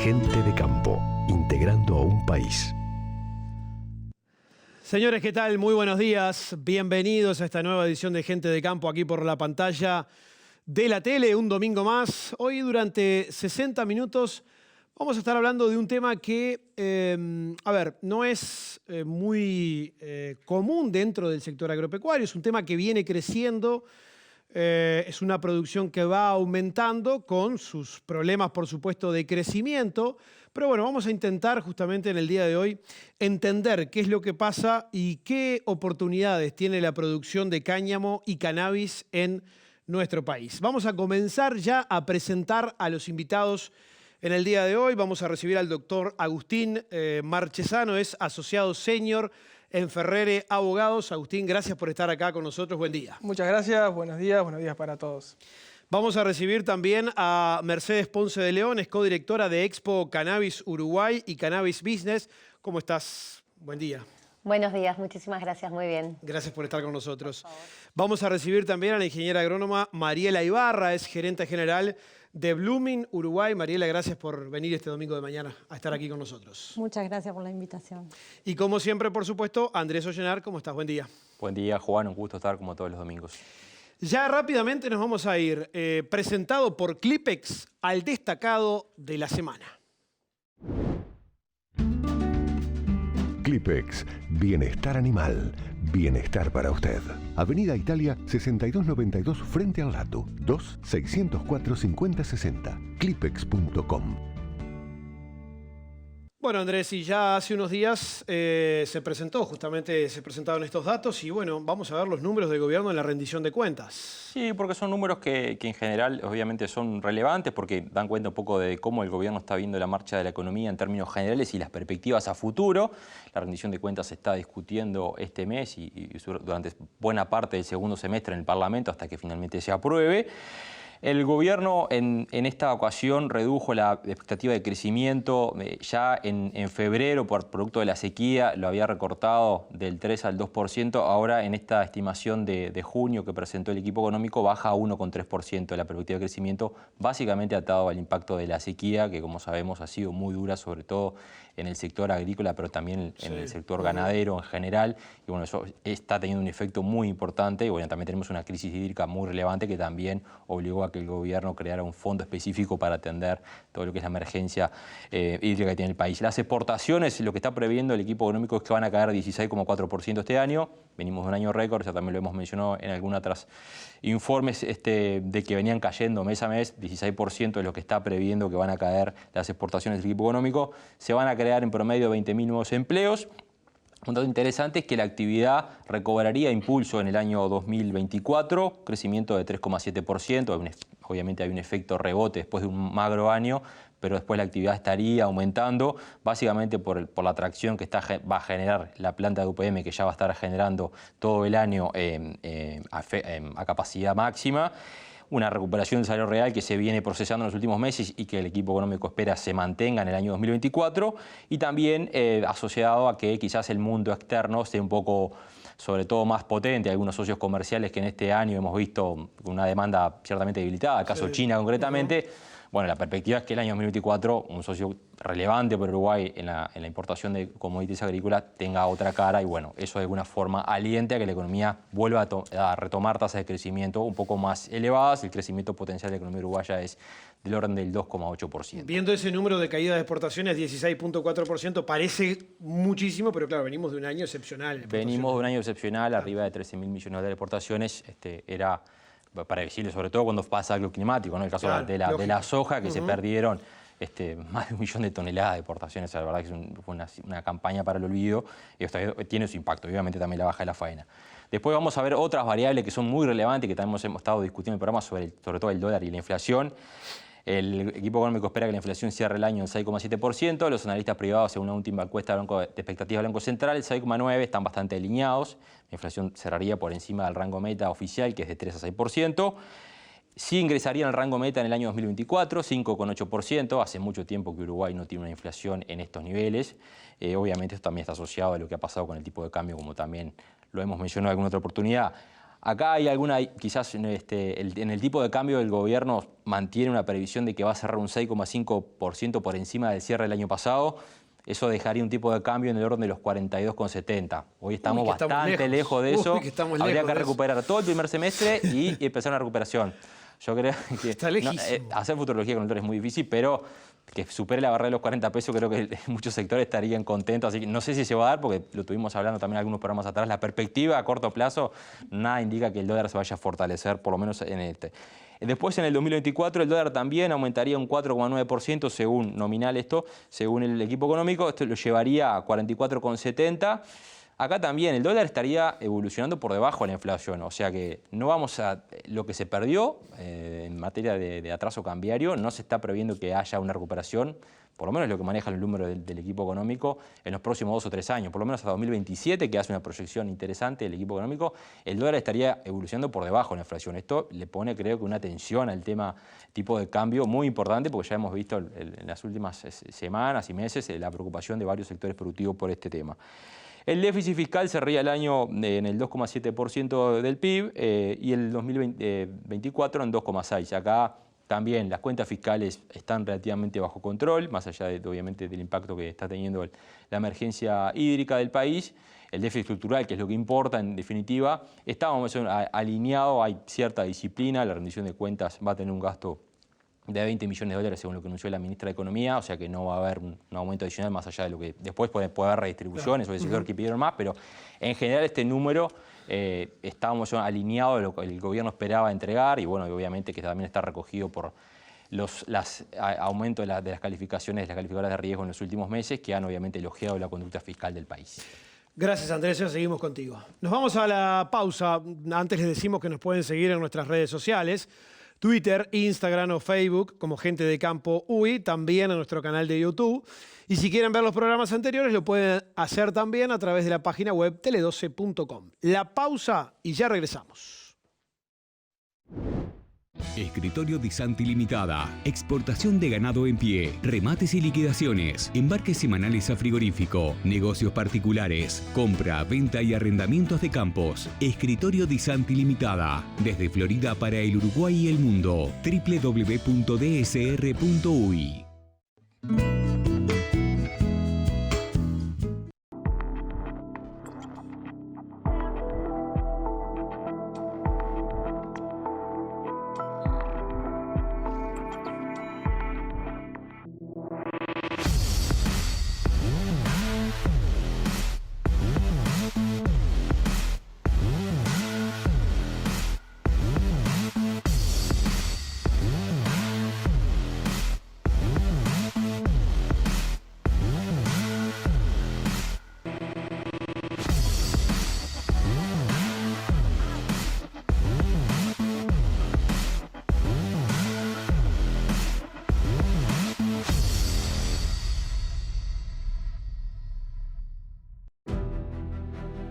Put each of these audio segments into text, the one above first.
Gente de campo, integrando a un país. Señores, ¿qué tal? Muy buenos días. Bienvenidos a esta nueva edición de Gente de Campo aquí por la pantalla de la tele. Un domingo más. Hoy durante 60 minutos vamos a estar hablando de un tema que, no es muy común dentro del sector agropecuario. Es un tema que viene creciendo. Es una producción que va aumentando con sus problemas, por supuesto, de crecimiento. Pero bueno, vamos a intentar justamente en el día de hoy entender qué es lo que pasa y qué oportunidades tiene la producción de cáñamo y cannabis en nuestro país. Vamos a comenzar ya a presentar a los invitados en el día de hoy. Vamos a recibir al doctor Agustín Marchesano, es asociado senior en Ferrere Abogados. Agustín, gracias por estar acá con nosotros. Buen día. Muchas gracias, buenos días para todos. Vamos a recibir también a Mercedes Ponce de León, es codirectora de Expo Cannabis Uruguay y Cannabis Business. ¿Cómo estás? Buen día. Buenos días, muchísimas gracias, muy bien. Gracias por estar con nosotros. Vamos a recibir también a la ingeniera agrónoma Mariela Ibarra, es gerente general de Blooming Uruguay. Mariela, gracias por venir este domingo de mañana a estar aquí con nosotros. Muchas gracias por la invitación. Y como siempre, por supuesto, Andrés Ollenar, ¿cómo estás? Buen día. Buen día, Juan, un gusto estar como todos los domingos. Ya rápidamente nos vamos a ir presentado por Clipex al destacado de la semana. Clipex, bienestar animal, bienestar para usted. Avenida Italia 6292 frente al Lato, 2-604-5060, clipex.com. Bueno, Andrés, y ya hace unos días se presentaron estos datos y bueno, vamos a ver los números del gobierno en la rendición de cuentas. Sí, porque son números que en general obviamente son relevantes porque dan cuenta un poco de cómo el gobierno está viendo la marcha de la economía en términos generales y las perspectivas a futuro. La rendición de cuentas se está discutiendo este mes y durante buena parte del segundo semestre en el Parlamento hasta que finalmente se apruebe. El gobierno en esta ocasión redujo la expectativa de crecimiento. Ya en febrero, por producto de la sequía, lo había recortado del 3 al 2%. Ahora, en esta estimación de junio que presentó el equipo económico, baja a 1,3% la perspectiva de crecimiento, básicamente atado al impacto de la sequía, que como sabemos ha sido muy dura, sobre todo en el sector agrícola, pero también en el sector ganadero en general. Y bueno, eso está teniendo un efecto muy importante. Y bueno, también tenemos una crisis hídrica muy relevante que también obligó a que el gobierno creara un fondo específico para atender todo lo que es la emergencia hídrica que tiene el país. Las exportaciones, lo que está previendo el equipo económico es que van a caer 16,4% este año. Venimos de un año récord, ya también lo hemos mencionado en algunos otros informes de que venían cayendo mes a mes. 16% es lo que está previendo que van a caer las exportaciones del equipo económico. Se van a crear en promedio 20.000 nuevos empleos. Un dato interesante es que la actividad recobraría impulso en el año 2024, crecimiento de 3,7%. Obviamente hay un efecto rebote después de un magro año, pero después la actividad estaría aumentando, básicamente por la atracción que va a generar la planta de UPM, que ya va a estar generando todo el año a capacidad máxima. Una recuperación del salario real que se viene procesando en los últimos meses y que el equipo económico espera se mantenga en el año 2024, y también asociado a que quizás el mundo externo esté un poco, sobre todo, más potente. Algunos socios comerciales que en este año hemos visto una demanda ciertamente debilitada, el caso China concretamente. Bueno, la perspectiva es que el año 2024, un socio relevante para Uruguay en la importación de commodities agrícolas, tenga otra cara y bueno, eso de alguna forma aliente a que la economía vuelva a retomar tasas de crecimiento un poco más elevadas. El crecimiento potencial de la economía uruguaya es del orden del 2,8%. Viendo ese número de caída de exportaciones, 16,4%, parece muchísimo, pero claro, venimos de un año excepcional. Venimos de un año excepcional, arriba de 13.000 millones de exportaciones. Era para decirle, sobre todo cuando pasa algo climático, ¿no? El caso de la soja, que se perdieron más de 1 millón de toneladas de exportaciones. La verdad que fue una campaña para el olvido y esto tiene su impacto. Obviamente también la baja de la faena. Después vamos a ver otras variables que son muy relevantes, que también hemos estado discutiendo en el programa, sobre todo el dólar y la inflación. El equipo económico espera que la inflación cierre el año en 6,7%. Los analistas privados, según la última encuesta de expectativas del Banco Central, el 6,9% están bastante alineados. La inflación cerraría por encima del rango meta oficial, que es de 3 a 6%. Sí ingresaría en el rango meta en el año 2024, 5,8%. Hace mucho tiempo que Uruguay no tiene una inflación en estos niveles. Obviamente esto también está asociado a lo que ha pasado con el tipo de cambio, como también lo hemos mencionado en alguna otra oportunidad. Acá hay quizás en el tipo de cambio el gobierno mantiene una previsión de que va a cerrar un 6,5% por encima del cierre del año pasado. Eso dejaría un tipo de cambio en el orden de los 42,70. Hoy estamos bastante lejos de eso. Habría que recuperar todo el primer semestre y empezar una recuperación. Yo creo que hacer futurología con el dólar es muy difícil, pero que supere la barrera de los 40 pesos, creo que muchos sectores estarían contentos. Así que no sé si se va a dar, porque lo tuvimos hablando también algunos programas atrás. La perspectiva a corto plazo, nada indica que el dólar se vaya a fortalecer, por lo menos en este. Después, en el 2024, el dólar también aumentaría un 4,9%, según nominal esto, según el equipo económico. Esto lo llevaría a 44,70%. Acá también el dólar estaría evolucionando por debajo de la inflación, o sea que no vamos a... Lo que se perdió en materia de atraso cambiario, no se está previendo que haya una recuperación, por lo menos lo que manejan los números del equipo económico, en los próximos 2 o 3 años, por lo menos hasta 2027, que hace una proyección interesante del equipo económico, el dólar estaría evolucionando por debajo de la inflación. Esto le pone, creo que, una tensión al tema tipo de cambio muy importante, porque ya hemos visto en las últimas semanas y meses la preocupación de varios sectores productivos por este tema. El déficit fiscal cerraría el año en el 2,7% del PIB y el 2024 en 2,6%. Acá también las cuentas fiscales están relativamente bajo control, más allá obviamente del impacto que está teniendo la emergencia hídrica del país. El déficit estructural, que es lo que importa en definitiva, está alineado, hay cierta disciplina, la rendición de cuentas va a tener un gasto de 20 millones de dólares, según lo que anunció la ministra de Economía, o sea que no va a haber un aumento adicional más allá de lo que después puede haber redistribuciones o el sector que pidieron más, pero en general este número estábamos alineados a lo que el gobierno esperaba entregar y bueno, obviamente que también está recogido por los aumentos de las calificaciones de las calificadoras de riesgo en los últimos meses, que han obviamente elogiado la conducta fiscal del país. Gracias, Andrés. Seguimos contigo. Nos vamos a la pausa. Antes les decimos que nos pueden seguir en nuestras redes sociales. Twitter, Instagram o Facebook como Gente de Campo UI, también en nuestro canal de YouTube. Y si quieren ver los programas anteriores, lo pueden hacer también a través de la página web tele12.com. La pausa y ya regresamos. Escritorio Di Santi Limitada. Exportación de ganado en pie, remates y liquidaciones, embarques semanales a frigorífico, negocios particulares, compra, venta y arrendamientos de campos. Escritorio Di Santi Limitada. Desde Florida para el Uruguay y el mundo. www.dsr.uy.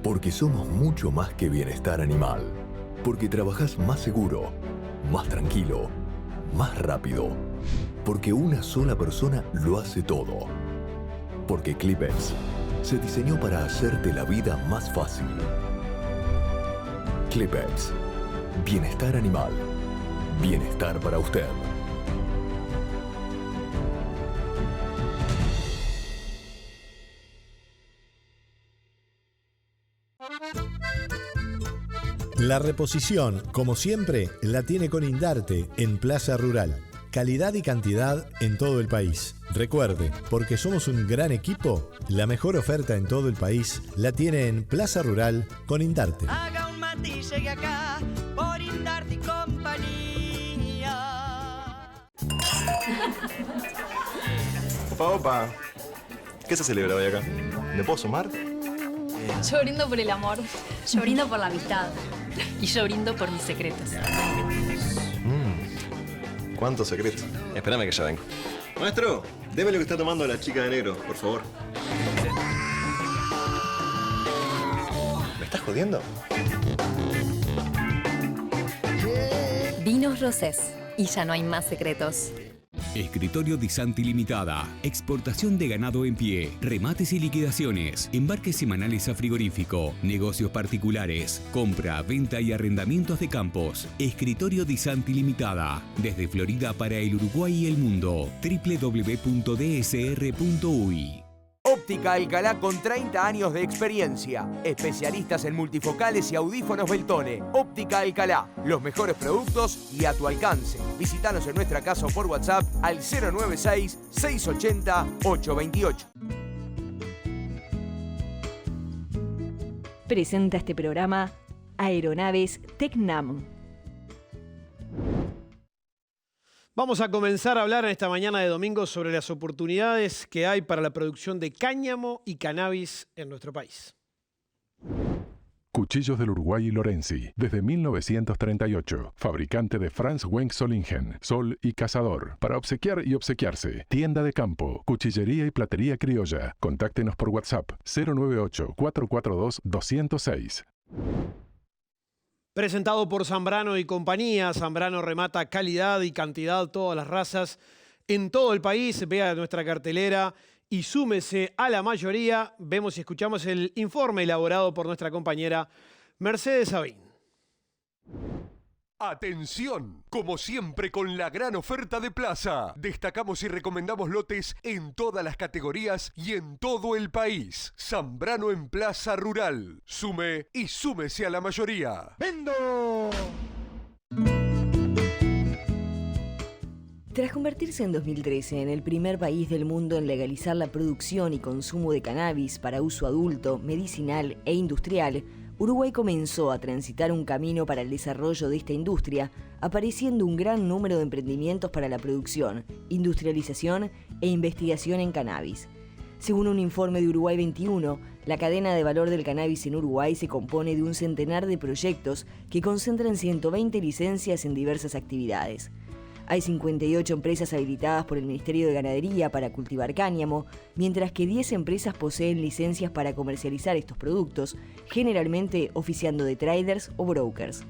Porque somos mucho más que bienestar animal. Porque trabajás más seguro, más tranquilo, más rápido. Porque una sola persona lo hace todo. Porque Clipex se diseñó para hacerte la vida más fácil. Clipex. Bienestar animal. Bienestar para usted. La reposición, como siempre, la tiene con Indarte en Plaza Rural. Calidad y cantidad en todo el país. Recuerde, porque somos un gran equipo, la mejor oferta en todo el país la tiene en Plaza Rural con Indarte. Haga un mate y llegue acá por Indarte y compañía. Opa, opa. ¿Qué se celebra hoy acá? ¿Me puedo sumar? Yo brindo por el amor. Yo brindo por la amistad. Y yo brindo por mis secretos. ¿Cuántos secretos? Espérame que ya vengo. Maestro, deme lo que está tomando la chica de negro, por favor. ¿Me estás jodiendo? Vinos Rosés. Y ya no hay más secretos. Escritorio Di Santi Limitada. Exportación de ganado en pie. Remates y liquidaciones. Embarques semanales a frigorífico. Negocios particulares. Compra, venta y arrendamientos de campos. Escritorio Di Santi Limitada. Desde Florida para el Uruguay y el mundo. www.dsr.uy. Óptica Alcalá con 30 años de experiencia. Especialistas en multifocales y audífonos Beltone. Óptica Alcalá. Los mejores productos y a tu alcance. Visítanos en nuestra casa o por WhatsApp al 096-680-828. Presenta este programa Aeronaves Tecnam. Vamos a comenzar a hablar en esta mañana de domingo sobre las oportunidades que hay para la producción de cáñamo y cannabis en nuestro país. Cuchillos del Uruguay y Lorenzi, desde 1938. Fabricante de Franz Wenck Solingen, Sol y Cazador. Para obsequiar y obsequiarse. Tienda de campo, cuchillería y platería criolla. Contáctenos por WhatsApp 098-442-206. Presentado por Zambrano y compañía, Zambrano remata calidad y cantidad, todas las razas, en todo el país. Vea nuestra cartelera y súmese a la mayoría. Vemos y escuchamos el informe elaborado por nuestra compañera Mercedes Sabín. Atención, como siempre con la gran oferta de Plaza. Destacamos y recomendamos lotes en todas las categorías y en todo el país. Zambrano en Plaza Rural. Sume y súmese a la mayoría. ¡Vendo! Tras convertirse en 2013 en el primer país del mundo en legalizar la producción y consumo de cannabis para uso adulto, medicinal e industrial, Uruguay comenzó a transitar un camino para el desarrollo de esta industria, apareciendo un gran número de emprendimientos para la producción, industrialización e investigación en cannabis. Según un informe de Uruguay 21, la cadena de valor del cannabis en Uruguay se compone de un centenar de proyectos que concentran 120 licencias en diversas actividades. Hay 58 empresas habilitadas por el Ministerio de Ganadería para cultivar cáñamo, mientras que 10 empresas poseen licencias para comercializar estos productos, generalmente oficiando de traders o brokers.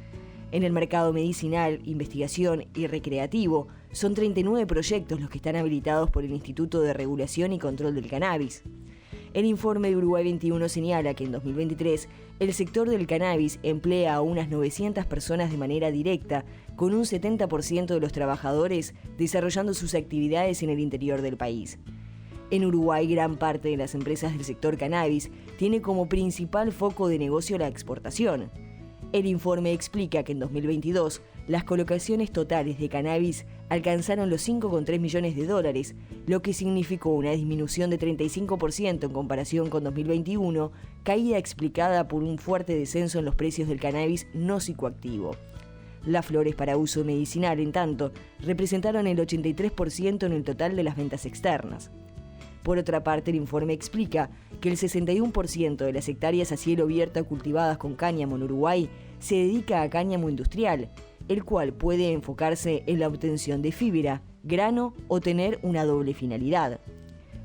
En el mercado medicinal, investigación y recreativo, son 39 proyectos los que están habilitados por el Instituto de Regulación y Control del Cannabis. El informe de Uruguay 21 señala que en 2023 el sector del cannabis emplea a unas 900 personas de manera directa, con un 70% de los trabajadores desarrollando sus actividades en el interior del país. En Uruguay, gran parte de las empresas del sector cannabis tiene como principal foco de negocio la exportación. El informe explica que en 2022 las colocaciones totales de cannabis alcanzaron los $5,3 millones, lo que significó una disminución de 35% en comparación con 2021, caída explicada por un fuerte descenso en los precios del cannabis no psicoactivo. Las flores para uso medicinal, en tanto, representaron el 83% en el total de las ventas externas. Por otra parte, el informe explica que el 61% de las hectáreas a cielo abierto cultivadas con cáñamo en Uruguay se dedica a cáñamo industrial, el cual puede enfocarse en la obtención de fibra, grano o tener una doble finalidad.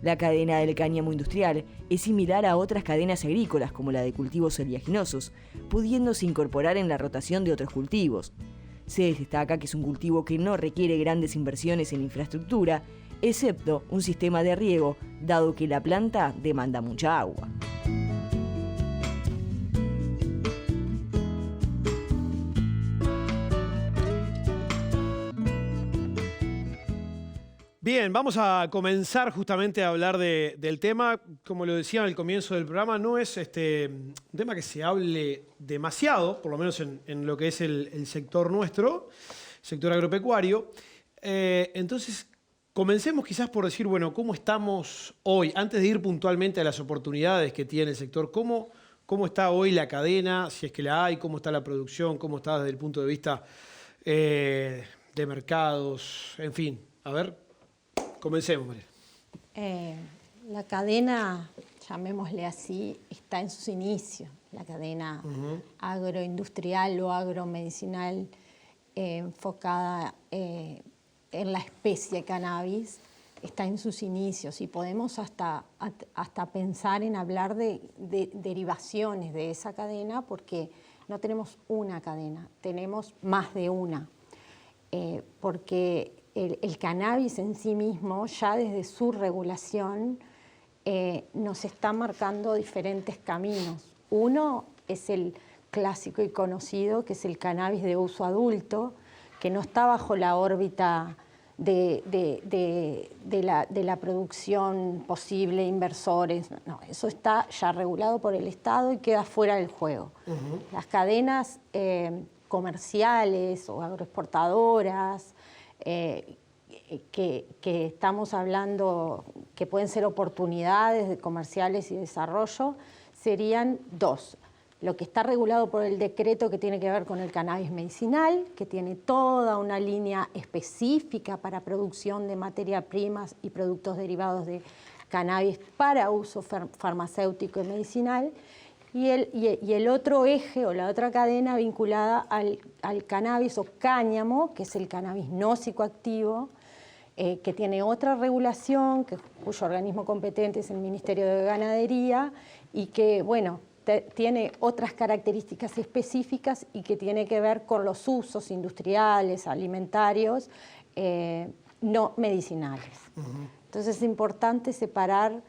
La cadena del cáñamo industrial es similar a otras cadenas agrícolas como la de cultivos oleaginosos, pudiéndose incorporar en la rotación de otros cultivos. Se destaca que es un cultivo que no requiere grandes inversiones en infraestructura, excepto un sistema de riego, dado que la planta demanda mucha agua. Bien, vamos a comenzar justamente a hablar del tema. Como lo decía al comienzo del programa, no es un tema que se hable demasiado, por lo menos en lo que es el sector nuestro, sector agropecuario. Entonces, comencemos quizás por decir, bueno, ¿cómo estamos hoy? Antes de ir puntualmente a las oportunidades que tiene el sector, ¿cómo está hoy la cadena? Si es que la hay, ¿cómo está la producción? ¿Cómo está desde el punto de vista de mercados? En fin, a ver. Comencemos, María. La cadena, llamémosle así, está en sus inicios. La cadena agroindustrial o agromedicinal enfocada en la especie cannabis está en sus inicios y podemos hasta pensar en hablar de derivaciones de esa cadena porque no tenemos una cadena, tenemos más de una. Porque el cannabis en sí mismo, ya desde su regulación, nos está marcando diferentes caminos. Uno es el clásico y conocido, que es el cannabis de uso adulto, que no está bajo la órbita de la producción posible, inversores. No, eso está ya regulado por el Estado y queda fuera del juego. Las cadenas comerciales o agroexportadoras, que estamos hablando, que pueden ser oportunidades de comerciales y desarrollo, serían dos. Lo que está regulado por el decreto que tiene que ver con el cannabis medicinal, que tiene toda una línea específica para producción de materias primas y productos derivados de cannabis para uso farmacéutico y medicinal, y el otro eje o la otra cadena vinculada al cannabis o cáñamo, que es el cannabis no psicoactivo, que tiene otra regulación, cuyo organismo competente es el Ministerio de Ganadería y que, bueno, tiene otras características específicas y que tiene que ver con los usos industriales, alimentarios, no medicinales. Entonces es importante separar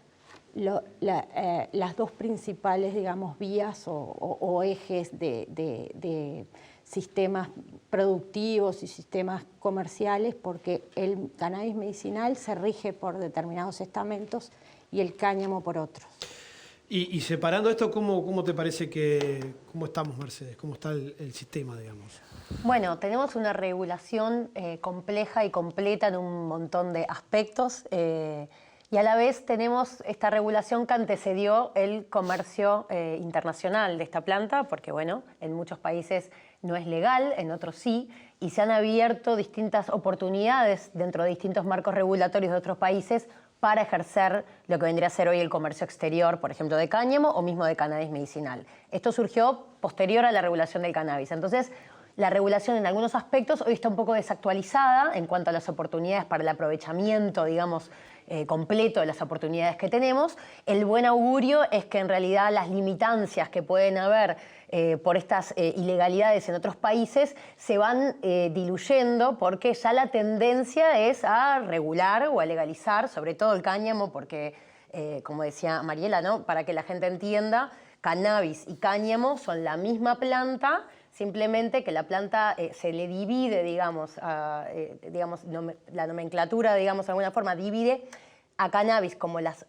las dos principales, digamos, vías o ejes de sistemas productivos y sistemas comerciales, porque el cannabis medicinal se rige por determinados estamentos y el cáñamo por otros. Y separando esto, ¿cómo te parece cómo estamos, Mercedes? ¿Cómo está el sistema, digamos? Bueno, tenemos una regulación compleja y completa en un montón de aspectos y a la vez tenemos esta regulación que antecedió el comercio internacional de esta planta, porque bueno, en muchos países no es legal, en otros sí, y se han abierto distintas oportunidades dentro de distintos marcos regulatorios de otros países para ejercer lo que vendría a ser hoy el comercio exterior, por ejemplo, de cáñamo o mismo de cannabis medicinal. Esto surgió posterior a la regulación del cannabis. Entonces, la regulación en algunos aspectos hoy está un poco desactualizada en cuanto a las oportunidades para el aprovechamiento, digamos, completo de las oportunidades que tenemos. El buen augurio es que en realidad las limitancias que pueden haber por estas ilegalidades en otros países se van diluyendo porque ya la tendencia es a regular o a legalizar, sobre todo el cáñamo, porque, como decía Mariela, ¿no? Para que la gente entienda, cannabis y cáñamo son la misma planta, simplemente que la planta se le divide, digamos, la nomenclatura, digamos, de alguna forma, divide a cannabis como las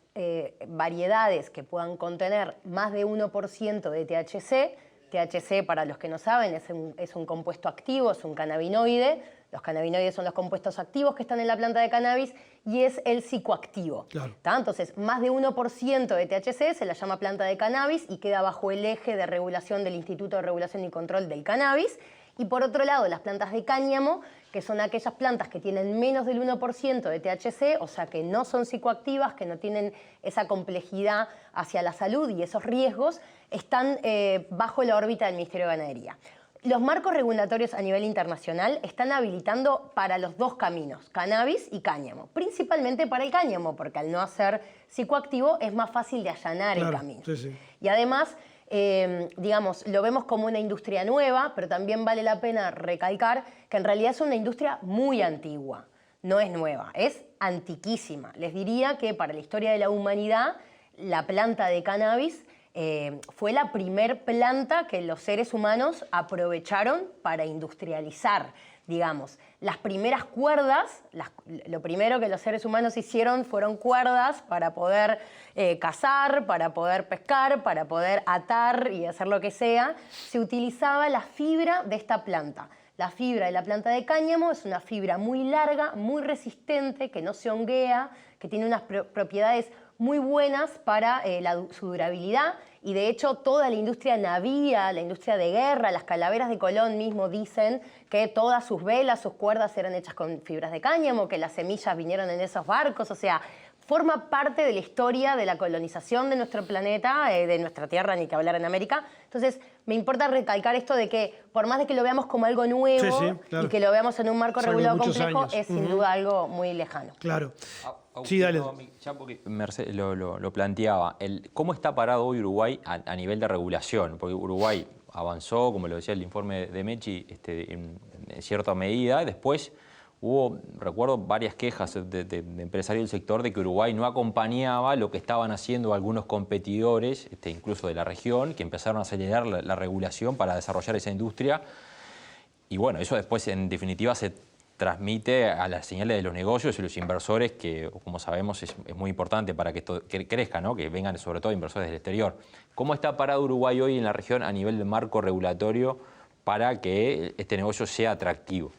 variedades que puedan contener más de 1% de THC. THC, para los que no saben, es un compuesto activo, es un cannabinoide. Los cannabinoides son los compuestos activos que están en la planta de cannabis y es el psicoactivo. Claro. Entonces, más de 1% de THC se la llama planta de cannabis y queda bajo el eje de regulación del Instituto de Regulación y Control del Cannabis. Y por otro lado, las plantas de cáñamo, que son aquellas plantas que tienen menos del 1% de THC, o sea, que no son psicoactivas, que no tienen esa complejidad hacia la salud y esos riesgos, están bajo la órbita del Ministerio de Ganadería. Los marcos regulatorios a nivel internacional están habilitando para los dos caminos, cannabis y cáñamo. Principalmente para el cáñamo, porque al no ser psicoactivo es más fácil de allanar el camino. Sí, sí. Y además, digamos, lo vemos como una industria nueva, pero también vale la pena recalcar que en realidad es una industria muy antigua. No es nueva, es antiquísima. Les diría que para la historia de la humanidad, la planta de cannabis fue la primer planta que los seres humanos aprovecharon para industrializar, digamos. Las primeras cuerdas, lo primero que los seres humanos hicieron fueron cuerdas para poder cazar, para poder pescar, para poder atar y hacer lo que sea. Se utilizaba la fibra de esta planta. La fibra de la planta de cáñamo es una fibra muy larga, muy resistente, que no se honguea, que tiene unas propiedades muy buenas para su durabilidad y de hecho toda la industria navío, la industria de guerra, las calaveras de Colón mismo dicen que todas sus velas, sus cuerdas eran hechas con fibras de cáñamo, que las semillas vinieron en esos barcos, o sea, forma parte de la historia de la colonización de nuestro planeta, de nuestra Tierra, ni que hablar en América. Entonces, me importa recalcar esto de que, por más de que lo veamos como algo nuevo y que lo veamos en un marco regulado complejo, es sin duda algo muy lejano. Claro. Sí, dale. Ya porque Mercedes lo planteaba, ¿cómo está parado hoy Uruguay a nivel de regulación? Porque Uruguay avanzó, como lo decía el informe de Mechi, en cierta medida, y después hubo, recuerdo, varias quejas de empresarios del sector de que Uruguay no acompañaba lo que estaban haciendo algunos competidores, incluso de la región, que empezaron a acelerar la regulación para desarrollar esa industria. Y bueno, eso después, en definitiva, se transmite a las señales de los negocios y los inversores, que, como sabemos, es muy importante para que esto crezca, ¿no? Que vengan sobre todo inversores del exterior. ¿Cómo está parado Uruguay hoy en la región a nivel de marco regulatorio para que este negocio sea atractivo?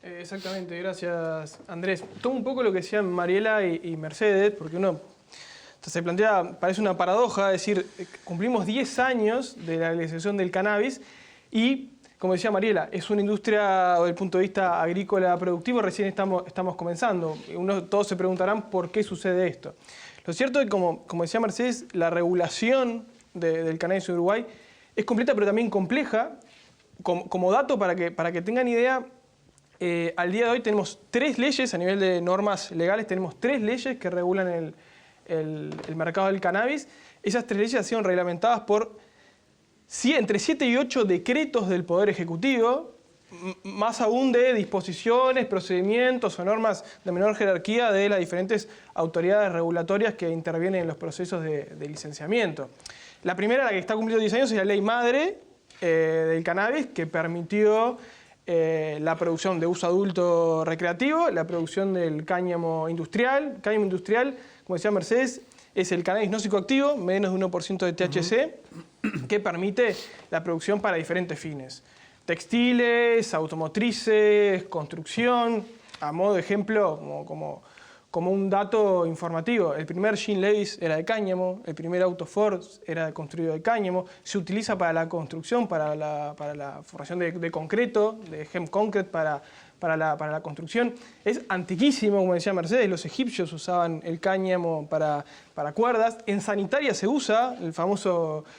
Exactamente, gracias Andrés. Tomo un poco lo que decían Mariela y Mercedes, porque uno se plantea, parece una paradoja, decir, cumplimos 10 años de la legalización del cannabis y, como decía Mariela, es una industria desde el punto de vista agrícola productivo, recién estamos comenzando. Todos se preguntarán por qué sucede esto. Lo cierto es que, como decía Mercedes, la regulación del cannabis en Uruguay es completa pero también compleja. Como dato, para que tengan idea, al día de hoy tenemos 3 leyes, a nivel de normas legales, tenemos 3 leyes que regulan el mercado del cannabis. Esas 3 leyes han sido reglamentadas por entre 7 y 8 decretos del Poder Ejecutivo, más aún de disposiciones, procedimientos o normas de menor jerarquía de las diferentes autoridades regulatorias que intervienen en los procesos de licenciamiento. La primera, la que está cumpliendo 10 años, es la ley madre del cannabis, que permitió la producción de uso adulto recreativo, la producción del cáñamo industrial. Cáñamo industrial, como decía Mercedes, es el cannabis no psicoactivo, menos de 1% de THC, que permite la producción para diferentes fines. Textiles, automotrices, construcción. A modo de ejemplo, como un dato informativo, el primer Jean Levis era de cáñamo, el primer auto Ford era construido de cáñamo, se utiliza para la construcción, para la formación de concreto, de Hem Concrete para la construcción. Es antiquísimo, como decía Mercedes, los egipcios usaban el cáñamo para cuerdas. En sanitaria se usa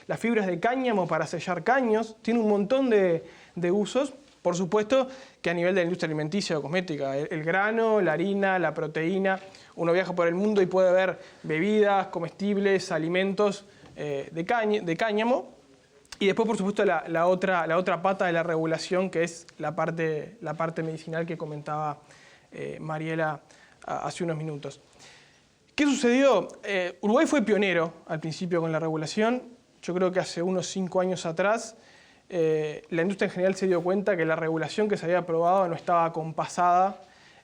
las fibras de cáñamo para sellar caños, tiene un montón de usos. Por supuesto que a nivel de la industria alimenticia o cosmética, el grano, la harina, la proteína, uno viaja por el mundo y puede ver bebidas, comestibles, alimentos de cáñamo. Y después, por supuesto, la otra pata de la regulación, que es la parte medicinal que comentaba Mariela hace unos minutos. ¿Qué sucedió? Uruguay fue pionero al principio con la regulación. Yo creo que hace unos 5 años atrás, la industria en general se dio cuenta que la regulación que se había aprobado no estaba compasada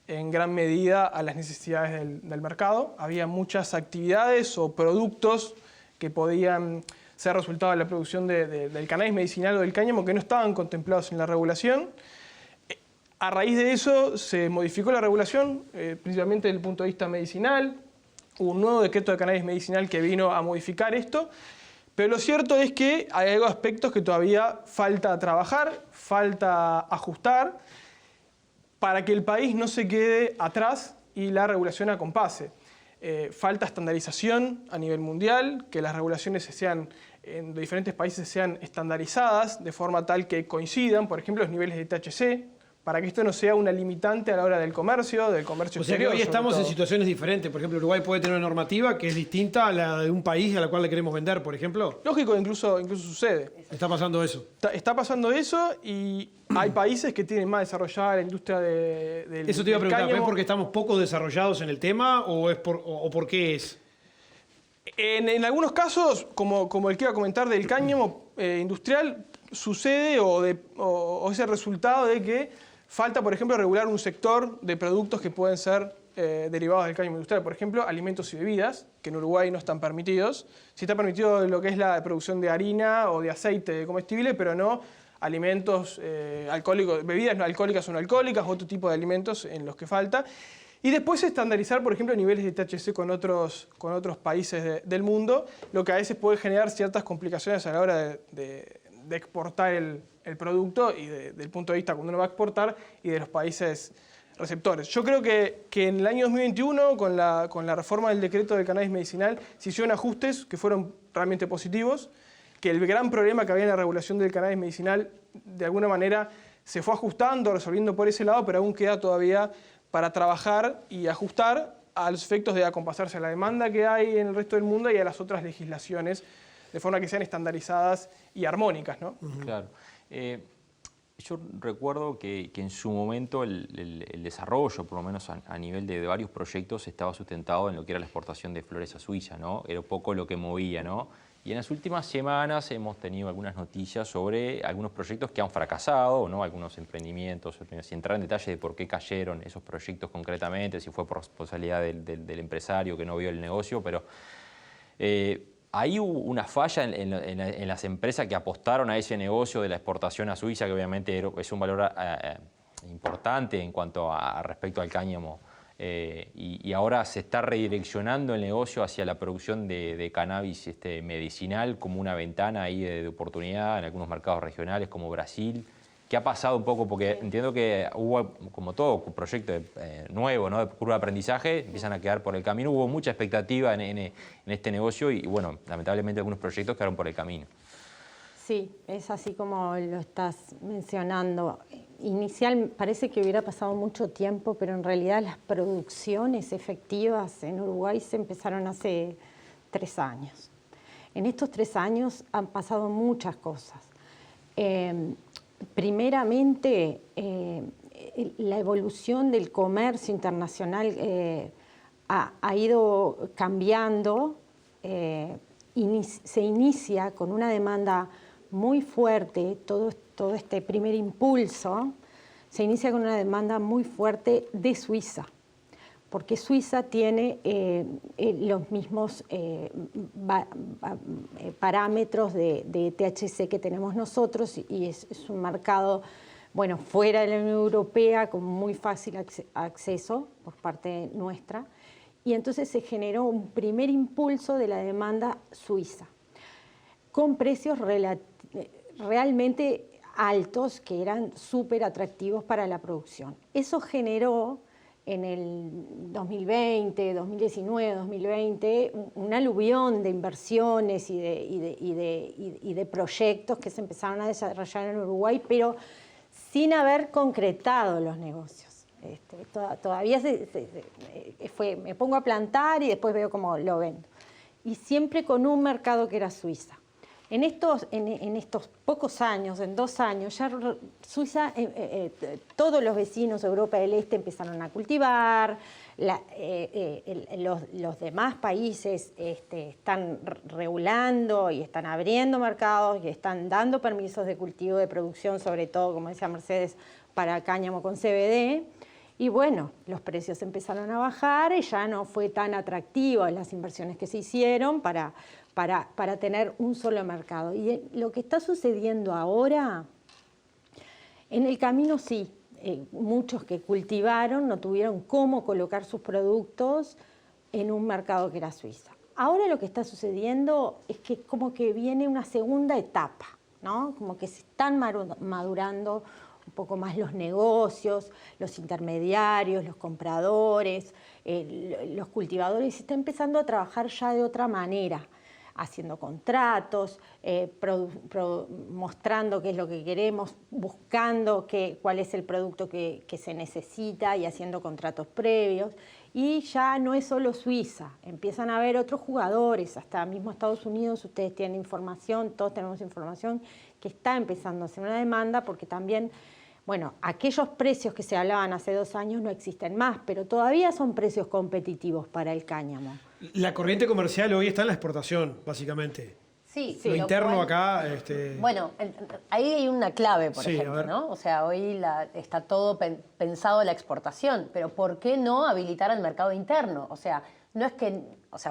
en gran medida a las necesidades del mercado. Había muchas actividades o productos que podían ser resultado de la producción del cannabis medicinal o del cáñamo que no estaban contemplados en la regulación. A raíz de eso se modificó la regulación, principalmente desde el punto de vista medicinal. Hubo un nuevo decreto de cannabis medicinal que vino a modificar esto. Pero lo cierto es que hay algo aspectos que todavía falta trabajar, falta ajustar, para que el país no se quede atrás y la regulación acompase. Falta estandarización a nivel mundial, que las regulaciones en diferentes países sean estandarizadas de forma tal que coincidan, por ejemplo, los niveles de THC, para que esto no sea una limitante a la hora del comercio exterior. O sea que hoy estamos en situaciones diferentes. Por ejemplo, Uruguay puede tener una normativa que es distinta a la de un país a la cual le queremos vender, por ejemplo. Lógico, incluso sucede. Está pasando eso. Está pasando eso y hay países que tienen más desarrollada la industria del Eso te iba a preguntar, cáñamo. ¿es porque estamos poco desarrollados en el tema o por qué es? En algunos casos, como el que iba a comentar del cáñamo industrial, sucede o es el resultado de que falta, por ejemplo, regular un sector de productos que pueden ser derivados del cáñamo industrial. Por ejemplo, alimentos y bebidas, que en Uruguay no están permitidos. Sí está permitido lo que es la producción de harina o de aceite comestible, pero no alimentos alcohólicos, bebidas no alcohólicas o no alcohólicas, otro tipo de alimentos en los que falta. Y después estandarizar, por ejemplo, niveles de THC con otros países del mundo, lo que a veces puede generar ciertas complicaciones a la hora de exportar el producto y del punto de vista cuando uno va a exportar y de los países receptores. Yo creo que en el año 2021, con la reforma del decreto del cannabis medicinal, se hicieron ajustes que fueron realmente positivos, que el gran problema que había en la regulación del cannabis medicinal, de alguna manera, se fue ajustando, resolviendo por ese lado, pero aún queda todavía para trabajar y ajustar a los efectos de acompasarse a la demanda que hay en el resto del mundo y a las otras legislaciones, de forma que sean estandarizadas y armónicas, ¿no? Claro. Yo recuerdo que en su momento el desarrollo, por lo menos a nivel de varios proyectos, estaba sustentado en lo que era la exportación de flores a Suiza, ¿no? Era un poco lo que movía, ¿no? Y en las últimas semanas hemos tenido algunas noticias sobre algunos proyectos que han fracasado, ¿no? Algunos emprendimientos, sin entrar en detalle de por qué cayeron esos proyectos concretamente, si fue por responsabilidad del empresario que no vio el negocio, pero hay una falla en las empresas que apostaron a ese negocio de la exportación a Suiza, que obviamente es un valor importante en cuanto a respecto al cáñamo. Y ahora se está redireccionando el negocio hacia la producción de cannabis medicinal como una ventana ahí de oportunidad en algunos mercados regionales como Brasil. ¿Qué ha pasado un poco? Porque entiendo que hubo, como todo proyecto nuevo, ¿no? De curva de aprendizaje, empiezan a quedar por el camino. Hubo mucha expectativa en este negocio y, bueno, lamentablemente algunos proyectos quedaron por el camino. Sí, es así como lo estás mencionando. Parece que hubiera pasado mucho tiempo, pero en realidad las producciones efectivas en Uruguay se empezaron hace 3 años. En estos 3 años han pasado muchas cosas. Primeramente, la evolución del comercio internacional ha ido cambiando. Se inicia con una demanda muy fuerte, todo este primer impulso, se inicia con una demanda muy fuerte de Suiza, porque Suiza tiene los mismos parámetros de THC que tenemos nosotros y es un mercado, bueno, fuera de la Unión Europea con muy fácil acceso por parte nuestra, y entonces se generó un primer impulso de la demanda suiza, con precios realmente altos que eran súper atractivos para la producción. Eso generó en el 2020, 2019, 2020, un aluvión de inversiones y de proyectos que se empezaron a desarrollar en Uruguay, pero sin haber concretado los negocios. Todavía me pongo a plantar y después veo cómo lo vendo. Y siempre con un mercado que era Suiza. En estos pocos años, en 2 años, ya Suiza, todos los vecinos de Europa del Este empezaron a cultivar, los demás países están regulando y están abriendo mercados y están dando permisos de cultivo, de producción, sobre todo, como decía Mercedes, para cáñamo con CBD. Y bueno, los precios empezaron a bajar y ya no fue tan atractivo las inversiones que se hicieron para tener un solo mercado. Y lo que está sucediendo ahora, en el camino sí, muchos que cultivaron no tuvieron cómo colocar sus productos en un mercado que era Suiza. Ahora lo que está sucediendo es que como que viene una segunda etapa, ¿no? Como que se están madurando un poco más los negocios, los intermediarios, los compradores, los cultivadores, se está empezando a trabajar ya de otra manera, haciendo contratos, mostrando qué es lo que queremos, buscando cuál es el producto que se necesita y haciendo contratos previos. Y ya no es solo Suiza, empiezan a haber otros jugadores, hasta mismo Estados Unidos, ustedes tienen información, todos tenemos información, que está empezando a hacer una demanda porque también, bueno, aquellos precios que se hablaban hace 2 años no existen más, pero todavía son precios competitivos para el cáñamo. La corriente comercial hoy está en la exportación, básicamente. Sí, lo interno cual, acá... Bueno, ahí hay una clave, por sí, ejemplo, ¿no? O sea, hoy está todo pensado en la exportación, pero ¿por qué no habilitar el mercado interno? O sea, no es que,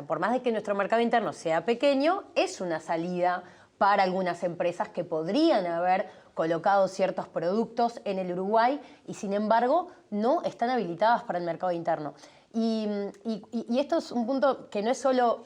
por más de que nuestro mercado interno sea pequeño, es una salida para algunas empresas que podrían haber colocado ciertos productos en el Uruguay y, sin embargo, no están habilitadas para el mercado interno. Y esto es un punto que no es solo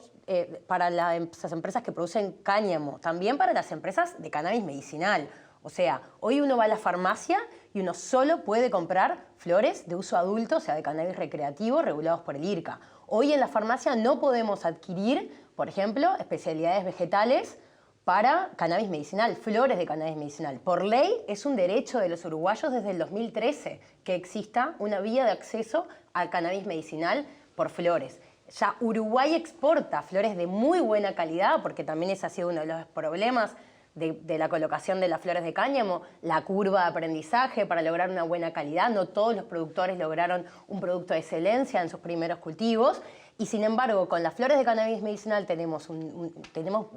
para las empresas que producen cáñamo, también para las empresas de cannabis medicinal. O sea, hoy uno va a la farmacia y uno solo puede comprar flores de uso adulto, o sea, de cannabis recreativo, regulados por el IRCA. Hoy en la farmacia no podemos adquirir, por ejemplo, especialidades vegetales para cannabis medicinal, flores de cannabis medicinal. Por ley es un derecho de los uruguayos desde el 2013 que exista una vía de acceso al cannabis medicinal por flores. Ya Uruguay exporta flores de muy buena calidad, porque también ese ha sido uno de los problemas de la colocación de las flores de cáñamo, la curva de aprendizaje para lograr una buena calidad. No todos los productores lograron un producto de excelencia en sus primeros cultivos. Y sin embargo, con las flores de cannabis medicinal tenemos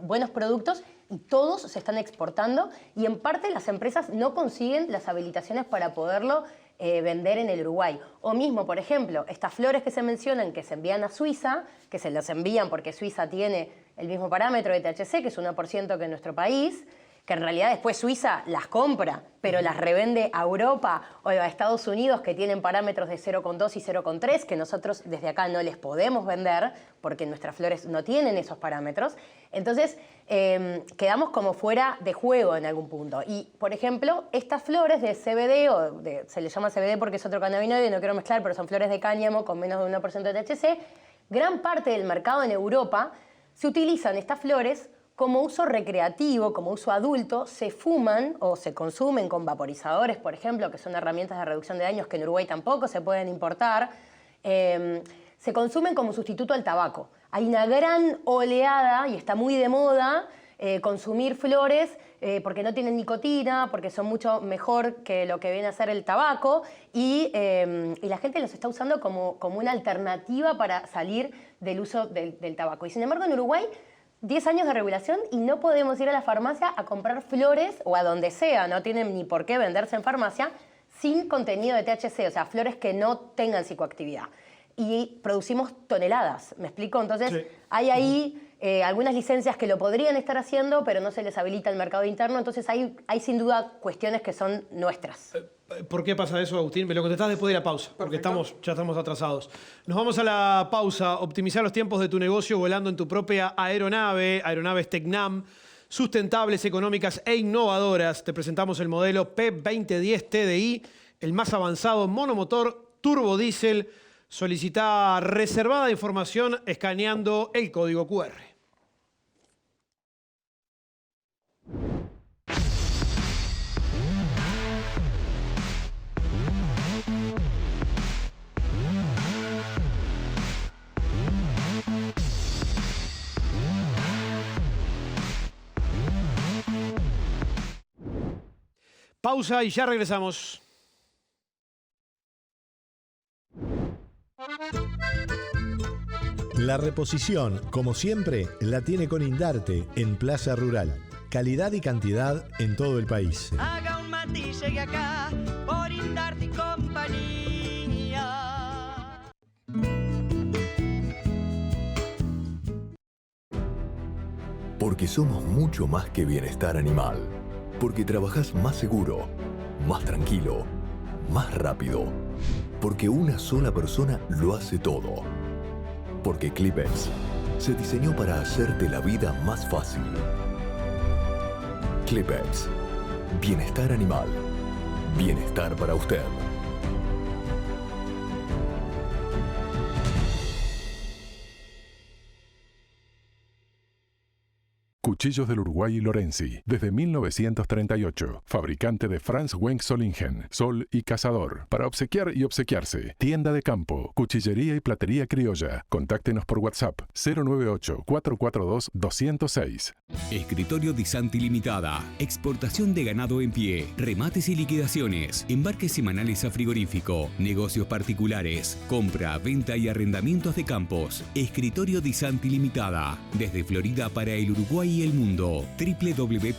buenos productos y todos se están exportando, y en parte las empresas no consiguen las habilitaciones para poderlo vender en el Uruguay. O mismo, por ejemplo, estas flores que se mencionan que se envían a Suiza, que se las envían porque Suiza tiene el mismo parámetro de THC, que es 1% que en nuestro país, que en realidad después Suiza las compra, pero las revende a Europa o a Estados Unidos, que tienen parámetros de 0,2 y 0,3, que nosotros desde acá no les podemos vender porque nuestras flores no tienen esos parámetros. Entonces, quedamos como fuera de juego en algún punto. Y, por ejemplo, estas flores de CBD, se le llama CBD porque es otro cannabinoide, no quiero mezclar, pero son flores de cáñamo con menos de 1% de THC, gran parte del mercado en Europa se utilizan estas flores como uso recreativo, como uso adulto, se fuman o se consumen con vaporizadores, por ejemplo, que son herramientas de reducción de daños que en Uruguay tampoco se pueden importar, se consumen como sustituto al tabaco. Hay una gran oleada, y está muy de moda, consumir flores porque no tienen nicotina, porque son mucho mejor que lo que viene a ser el tabaco, y la gente los está usando como una alternativa para salir del uso del tabaco. Y sin embargo, en Uruguay, 10 años de regulación y no podemos ir a la farmacia a comprar flores o a donde sea, no tienen ni por qué venderse en farmacia, sin contenido de THC, o sea, flores que no tengan psicoactividad. Y producimos toneladas, ¿me explico? Entonces, sí, hay ahí algunas licencias que lo podrían estar haciendo, pero no se les habilita el mercado interno, entonces hay sin duda cuestiones que son nuestras. ¿Por qué pasa eso, Agustín? Me lo contestás después de la pausa, porque ya estamos atrasados. Nos vamos a la pausa. Optimizar los tiempos de tu negocio volando en tu propia aeronave, aeronaves Tecnam, sustentables, económicas e innovadoras. Te presentamos el modelo P2010 TDI, el más avanzado monomotor turbodiesel. Solicita reservada información escaneando el código QR. Pausa y ya regresamos. La reposición, como siempre, la tiene con Indarte en Plaza Rural. Calidad y cantidad en todo el país. Haga un mate y llegue acá por Indarte y compañía. Porque somos mucho más que bienestar animal. Porque trabajás más seguro, más tranquilo, más rápido. Porque una sola persona lo hace todo. Porque Clipex se diseñó para hacerte la vida más fácil. Clipex. Bienestar animal. Bienestar para usted. Cuchillos del Uruguay y Lorenzi, desde 1938. Fabricante de Franz Wenck Solingen, Sol y Cazador. Para obsequiar y obsequiarse. Tienda de campo, cuchillería y platería criolla. Contáctenos por WhatsApp 098-442-206. Escritorio Di Santi Limitada. Exportación de ganado en pie. Remates y liquidaciones. Embarques semanales a frigorífico. Negocios particulares. Compra, venta y arrendamientos de campos. Escritorio Di Santi Limitada. Desde Florida para el Uruguay y el mundo. www.dsr.uy.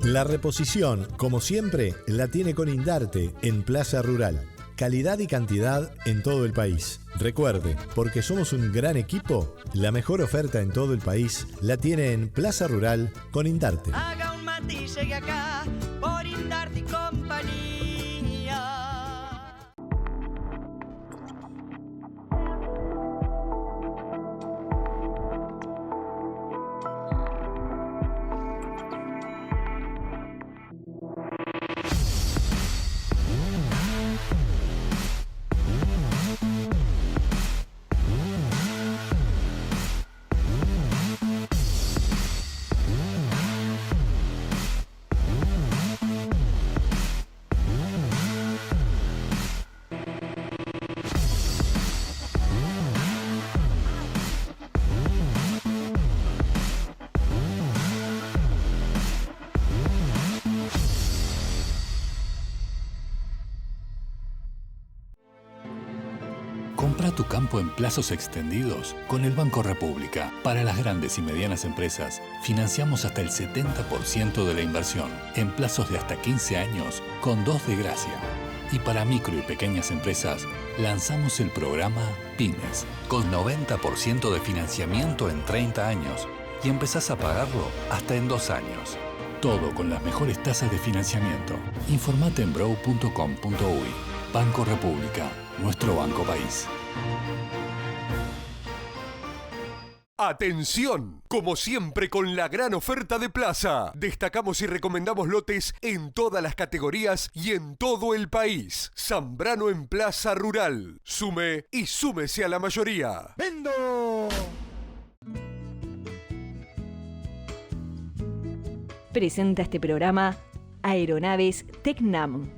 La reposición, como siempre, la tiene con Indarte en Plaza Rural. Calidad y cantidad en todo el país. Recuerde, porque somos un gran equipo, la mejor oferta en todo el país la tiene en Plaza Rural con Indarte. Haga un mate y llegue acá por Indarte y compañía. Compra tu campo en plazos extendidos con el Banco República. Para las grandes y medianas empresas, financiamos hasta el 70% de la inversión en plazos de hasta 15 años con 2 de gracia. Y para micro y pequeñas empresas, lanzamos el programa Pymes con 90% de financiamiento en 30 años y empezás a pagarlo hasta en 2 años. Todo con las mejores tasas de financiamiento. Informate en brow.com.uy. Banco República, nuestro banco país. ¡Atención! Como siempre con la gran oferta de Plaza. Destacamos y recomendamos lotes en todas las categorías y en todo el país. Zambrano en Plaza Rural. Sume y súmese a la mayoría. ¡Vendo! Presenta este programa Aeronaves Tecnam.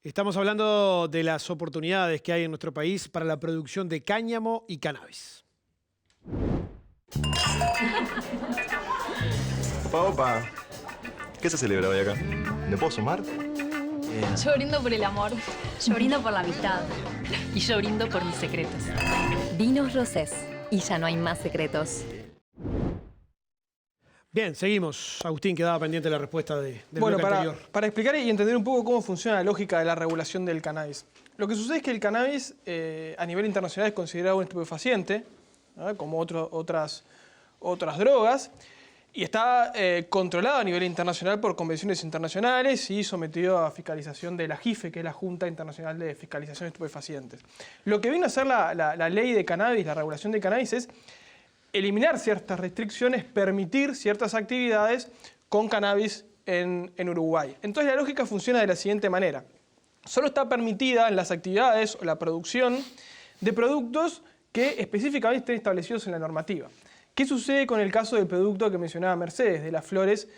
Estamos hablando de las oportunidades que hay en nuestro país para la producción de cáñamo y cannabis. Opa. ¿Qué se celebra hoy acá? ¿Me puedo sumar? Yo brindo por el amor, yo brindo por la amistad y yo brindo por mis secretos. Vinos Rosés. Y ya no hay más secretos. Bien, seguimos. Agustín, quedaba pendiente la respuesta del bueno, bloque anterior. Para explicar y entender un poco cómo funciona la lógica de la regulación del cannabis. Lo que sucede es que el cannabis a nivel internacional es considerado un estupefaciente, ¿no? Como otras drogas, y está controlado a nivel internacional por convenciones internacionales y sometido a fiscalización de la JIFE, que es la Junta Internacional de Fiscalización de Estupefacientes. Lo que vino a hacer la ley de cannabis, la regulación de cannabis, es eliminar ciertas restricciones, permitir ciertas actividades con cannabis en Uruguay. Entonces la lógica funciona de la siguiente manera. Solo está permitida en las actividades o la producción de productos que específicamente estén establecidos en la normativa. ¿Qué sucede con el caso del producto que mencionaba Mercedes, de las flores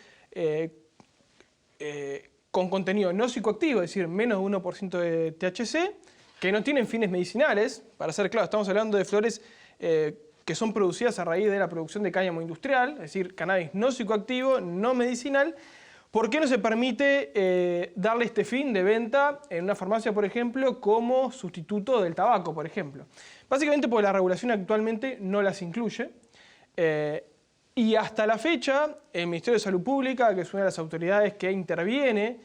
con contenido no psicoactivo, es decir, menos de 1% de THC, que no tienen fines medicinales? Para ser claro, estamos hablando de flores que son producidas a raíz de la producción de cáñamo industrial, es decir, cannabis no psicoactivo, no medicinal. ¿Por qué no se permite darle este fin de venta en una farmacia, por ejemplo, como sustituto del tabaco, por ejemplo? Básicamente porque la regulación actualmente no las incluye. Y hasta la fecha, el Ministerio de Salud Pública, que es una de las autoridades que interviene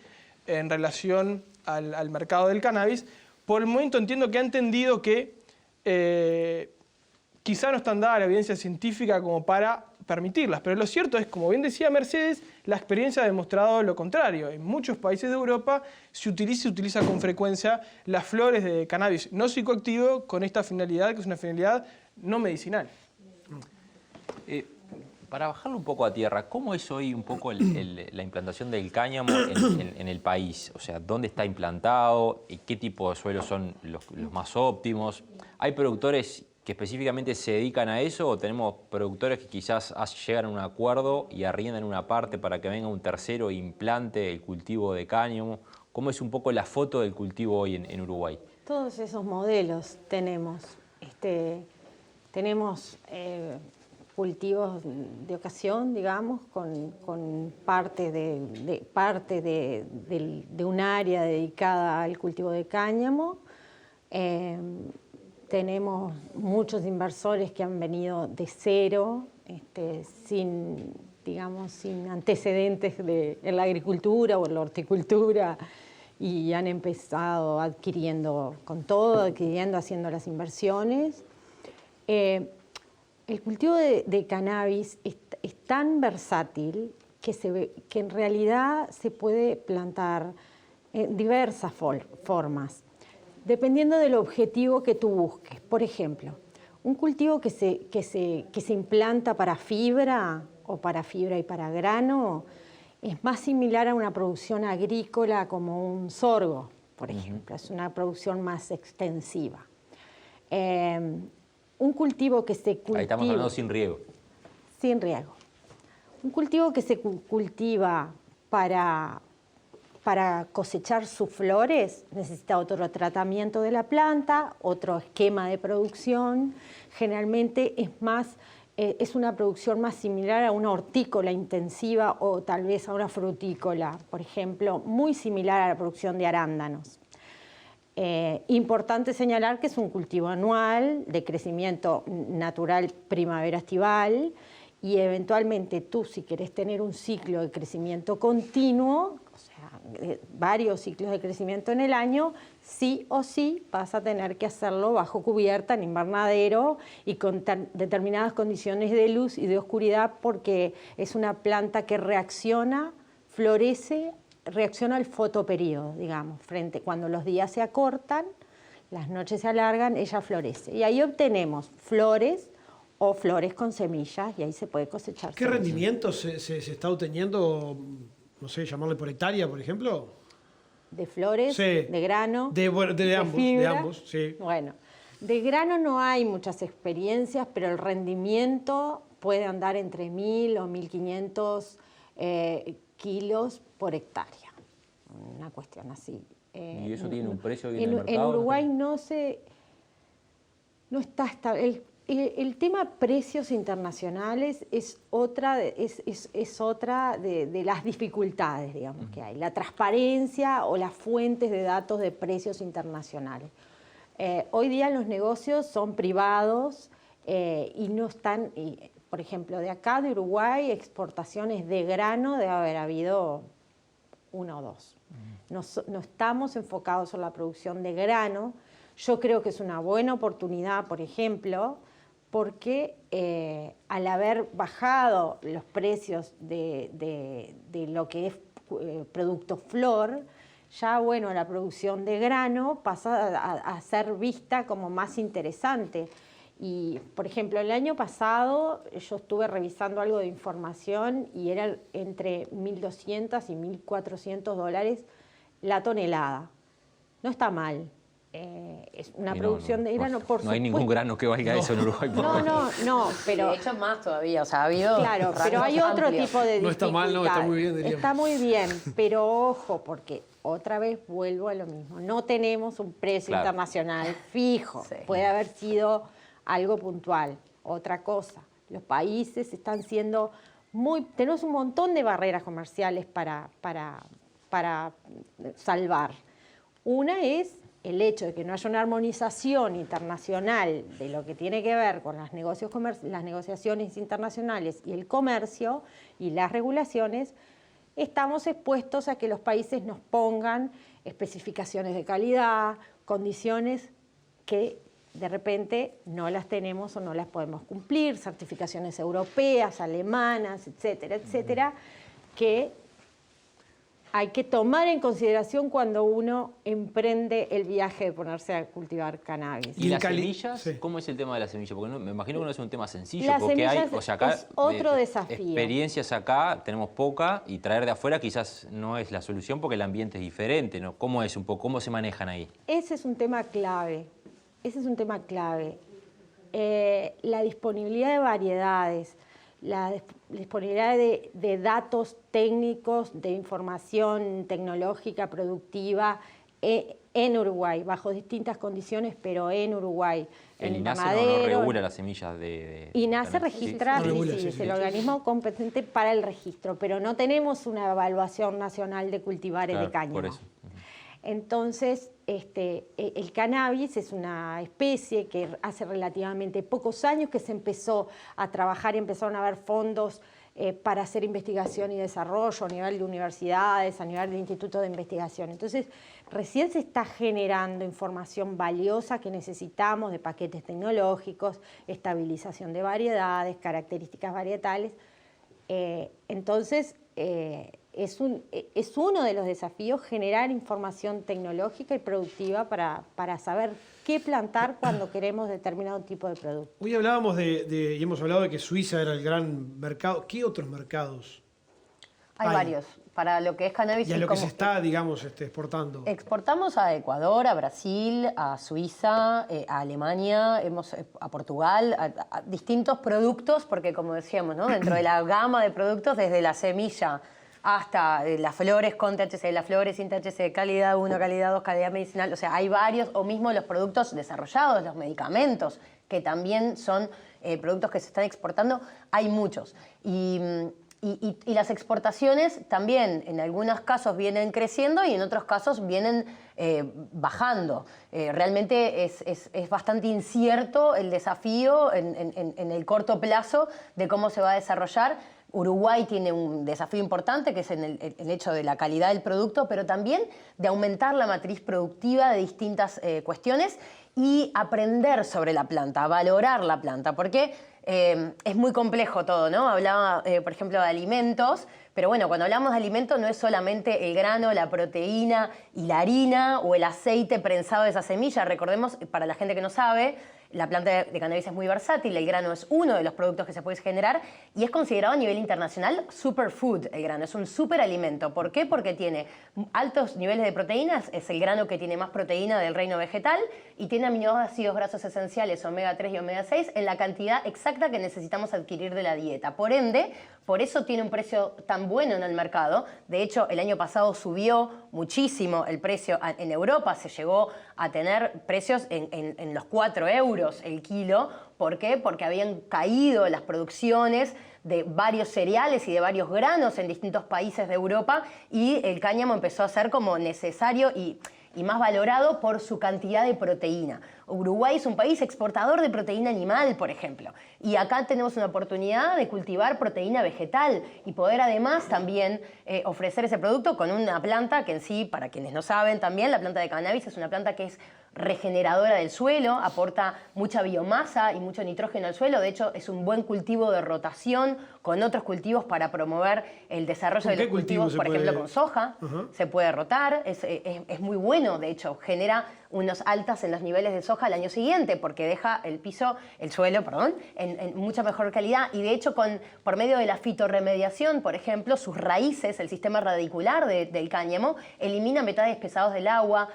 en relación al mercado del cannabis, por el momento entiendo que ha entendido que quizá no están dada la evidencia científica como para permitirlas, pero lo cierto es, como bien decía Mercedes, la experiencia ha demostrado lo contrario. En muchos países de Europa se utiliza con frecuencia las flores de cannabis no psicoactivo con esta finalidad, que es una finalidad no medicinal. Para bajarlo un poco a tierra, ¿cómo es hoy un poco la implantación del cáñamo en el país? O sea, ¿dónde está implantado? ¿Qué tipo de suelos son los más óptimos? ¿Hay productores que específicamente se dedican a eso o tenemos productores que quizás llegan a un acuerdo y arriendan una parte para que venga un tercero e implante el cultivo de cáñamo? ¿Cómo es un poco la foto del cultivo hoy en Uruguay? Todos esos modelos tenemos. Tenemos cultivos de ocasión, digamos, con parte de un área dedicada al cultivo de cáñamo. Tenemos muchos inversores que han venido de cero, sin antecedentes en la agricultura o en la horticultura, y han empezado adquiriendo con todo, haciendo las inversiones. El cultivo de cannabis es tan versátil que en realidad se puede plantar en diversas formas, dependiendo del objetivo que tú busques. Por ejemplo, un cultivo que se implanta para fibra o para fibra y para grano es más similar a una producción agrícola como un sorgo, por ejemplo. Es una producción más extensiva. Un cultivo que se cultiva... Ahí estamos hablando sin riego. Sin riego. Un cultivo que se cultiva para cosechar sus flores necesita otro tratamiento de la planta, otro esquema de producción. Generalmente es una producción más similar a una hortícola intensiva o tal vez a una frutícola, por ejemplo, muy similar a la producción de arándanos. Importante señalar que es un cultivo anual de crecimiento natural primavera-estival y eventualmente tú, si querés tener un ciclo de crecimiento continuo, o sea, varios ciclos de crecimiento en el año, sí o sí vas a tener que hacerlo bajo cubierta, en invernadero y con determinadas condiciones de luz y de oscuridad, porque es una planta que reacciona, florece, reacciona al fotoperíodo, digamos, cuando los días se acortan, las noches se alargan, ella florece. Y ahí obtenemos flores o flores con semillas y ahí se puede cosechar. ¿Qué rendimiento se está obteniendo, no sé, llamarle por hectárea, por ejemplo? De flores, sí. De grano, de ambos, fibra. de ambos, sí. Bueno, de grano no hay muchas experiencias, pero el rendimiento puede andar entre 1.000 o 1.500 kilos por hectárea, una cuestión así. ¿Y eso tiene un precio hoy en el mercado? En Uruguay no está estable. El tema precios internacionales es otra de las dificultades, digamos, que hay. La transparencia o las fuentes de datos de precios internacionales. Hoy día los negocios son privados y no están... por ejemplo, de acá, de Uruguay, exportaciones de grano debe haber habido 1 o 2. No estamos enfocados en la producción de grano. Yo creo que es una buena oportunidad, por ejemplo, porque al haber bajado los precios de lo que es producto flor, ya bueno, la producción de grano pasa a ser vista como más interesante. Y, por ejemplo, el año pasado yo estuve revisando algo de información y era entre 1.200 y 1.400 dólares la tonelada. No está mal. Es una producción de grano, por supuesto. No hay ningún grano que valga eso en Uruguay. No, pero... De hecho, más todavía, o sea, ha habido... Claro, pero hay otro tipo de dificultades. No está mal, no, está muy bien, diríamos. Está muy bien, pero ojo, porque otra vez vuelvo a lo mismo. No tenemos un precio internacional fijo. Sí. Puede haber sido algo puntual. Otra cosa, los países están siendo tenemos un montón de barreras comerciales para salvar. Una es el hecho de que no haya una armonización internacional de lo que tiene que ver con las negociaciones internacionales y el comercio y las regulaciones. Estamos expuestos a que los países nos pongan especificaciones de calidad, condiciones que de repente no las tenemos o no las podemos cumplir, certificaciones europeas, alemanas, etcétera, etcétera, que hay que tomar en consideración cuando uno emprende el viaje de ponerse a cultivar cannabis. ¿Y las semillas? Sí. ¿Cómo es el tema de las semillas? Porque me imagino que no es un tema sencillo, las porque semillas hay, o sea, acá es otro desafío. Experiencias acá tenemos poca y traer de afuera quizás no es la solución porque el ambiente es diferente, ¿no? ¿Cómo es un poco? ¿Cómo se manejan ahí? Ese es un tema clave. Ese es un tema clave. La disponibilidad de variedades, la disponibilidad de datos técnicos, de información tecnológica, productiva, en Uruguay, bajo distintas condiciones, pero en Uruguay. El INASE no regula las semillas de INASE registra, sí, es el organismo competente para el registro, pero no tenemos una evaluación nacional de cultivares de cáñamo. Por eso. Entonces, el cannabis es una especie que hace relativamente pocos años que se empezó a trabajar y empezaron a haber fondos para hacer investigación y desarrollo a nivel de universidades, a nivel de institutos de investigación. Entonces, recién se está generando información valiosa que necesitamos de paquetes tecnológicos, estabilización de variedades, características varietales. Entonces, es uno de los desafíos generar información tecnológica y productiva para saber qué plantar cuando queremos determinado tipo de producto. Hoy hablábamos y hemos hablado de que Suiza era el gran mercado. ¿Qué otros mercados hay? Varios. Para lo que es cannabis. Y a lo que se está, digamos, exportando. Exportamos a Ecuador, a Brasil, a Suiza, a Alemania, a Portugal, a distintos productos, porque como decíamos, ¿no? Dentro de la gama de productos, desde la semilla hasta las flores con THC, las flores sin THC, calidad 1, calidad 2, calidad medicinal. O sea, hay varios, o mismo los productos desarrollados, los medicamentos, que también son productos que se están exportando. Hay muchos. Y Y las exportaciones también en algunos casos vienen creciendo y en otros casos vienen bajando. Realmente es bastante incierto el desafío en el corto plazo de cómo se va a desarrollar. Uruguay tiene un desafío importante, que es en el hecho de la calidad del producto, pero también de aumentar la matriz productiva de distintas cuestiones y aprender sobre la planta, valorar la planta, porque es muy complejo todo, ¿no? Hablaba, por ejemplo, de alimentos, pero bueno, cuando hablamos de alimentos no es solamente el grano, la proteína y la harina o el aceite prensado de esa semilla. Recordemos, para la gente que no sabe, la planta de cannabis es muy versátil, el grano es uno de los productos que se puede generar y es considerado a nivel internacional superfood el grano, es un superalimento. ¿Por qué? Porque tiene altos niveles de proteínas, es el grano que tiene más proteína del reino vegetal y tiene aminoácidos grasos esenciales omega 3 y omega 6 en la cantidad exacta que necesitamos adquirir de la dieta. Por ende, por eso tiene un precio tan bueno en el mercado. De hecho, el año pasado subió muchísimo el precio en Europa, se llegó a tener precios en los 4 euros el kilo. ¿Por qué? Porque habían caído las producciones de varios cereales y de varios granos en distintos países de Europa y el cáñamo empezó a ser como necesario y más valorado por su cantidad de proteína. Uruguay es un país exportador de proteína animal, por ejemplo, y acá tenemos una oportunidad de cultivar proteína vegetal y poder además también ofrecer ese producto con una planta que en sí, para quienes no saben también, la planta de cannabis es una planta que es regeneradora del suelo, aporta mucha biomasa y mucho nitrógeno al suelo. De hecho, es un buen cultivo de rotación con otros cultivos para promover el desarrollo de los cultivos, por ejemplo, con soja. Se puede rotar, es muy bueno, de hecho, genera unos altas en los niveles de soja al año siguiente porque deja el suelo, en mucha mejor calidad. Y de hecho, por medio de la fitorremediación, por ejemplo, sus raíces, el sistema radicular del cáñamo, elimina metales pesados del agua,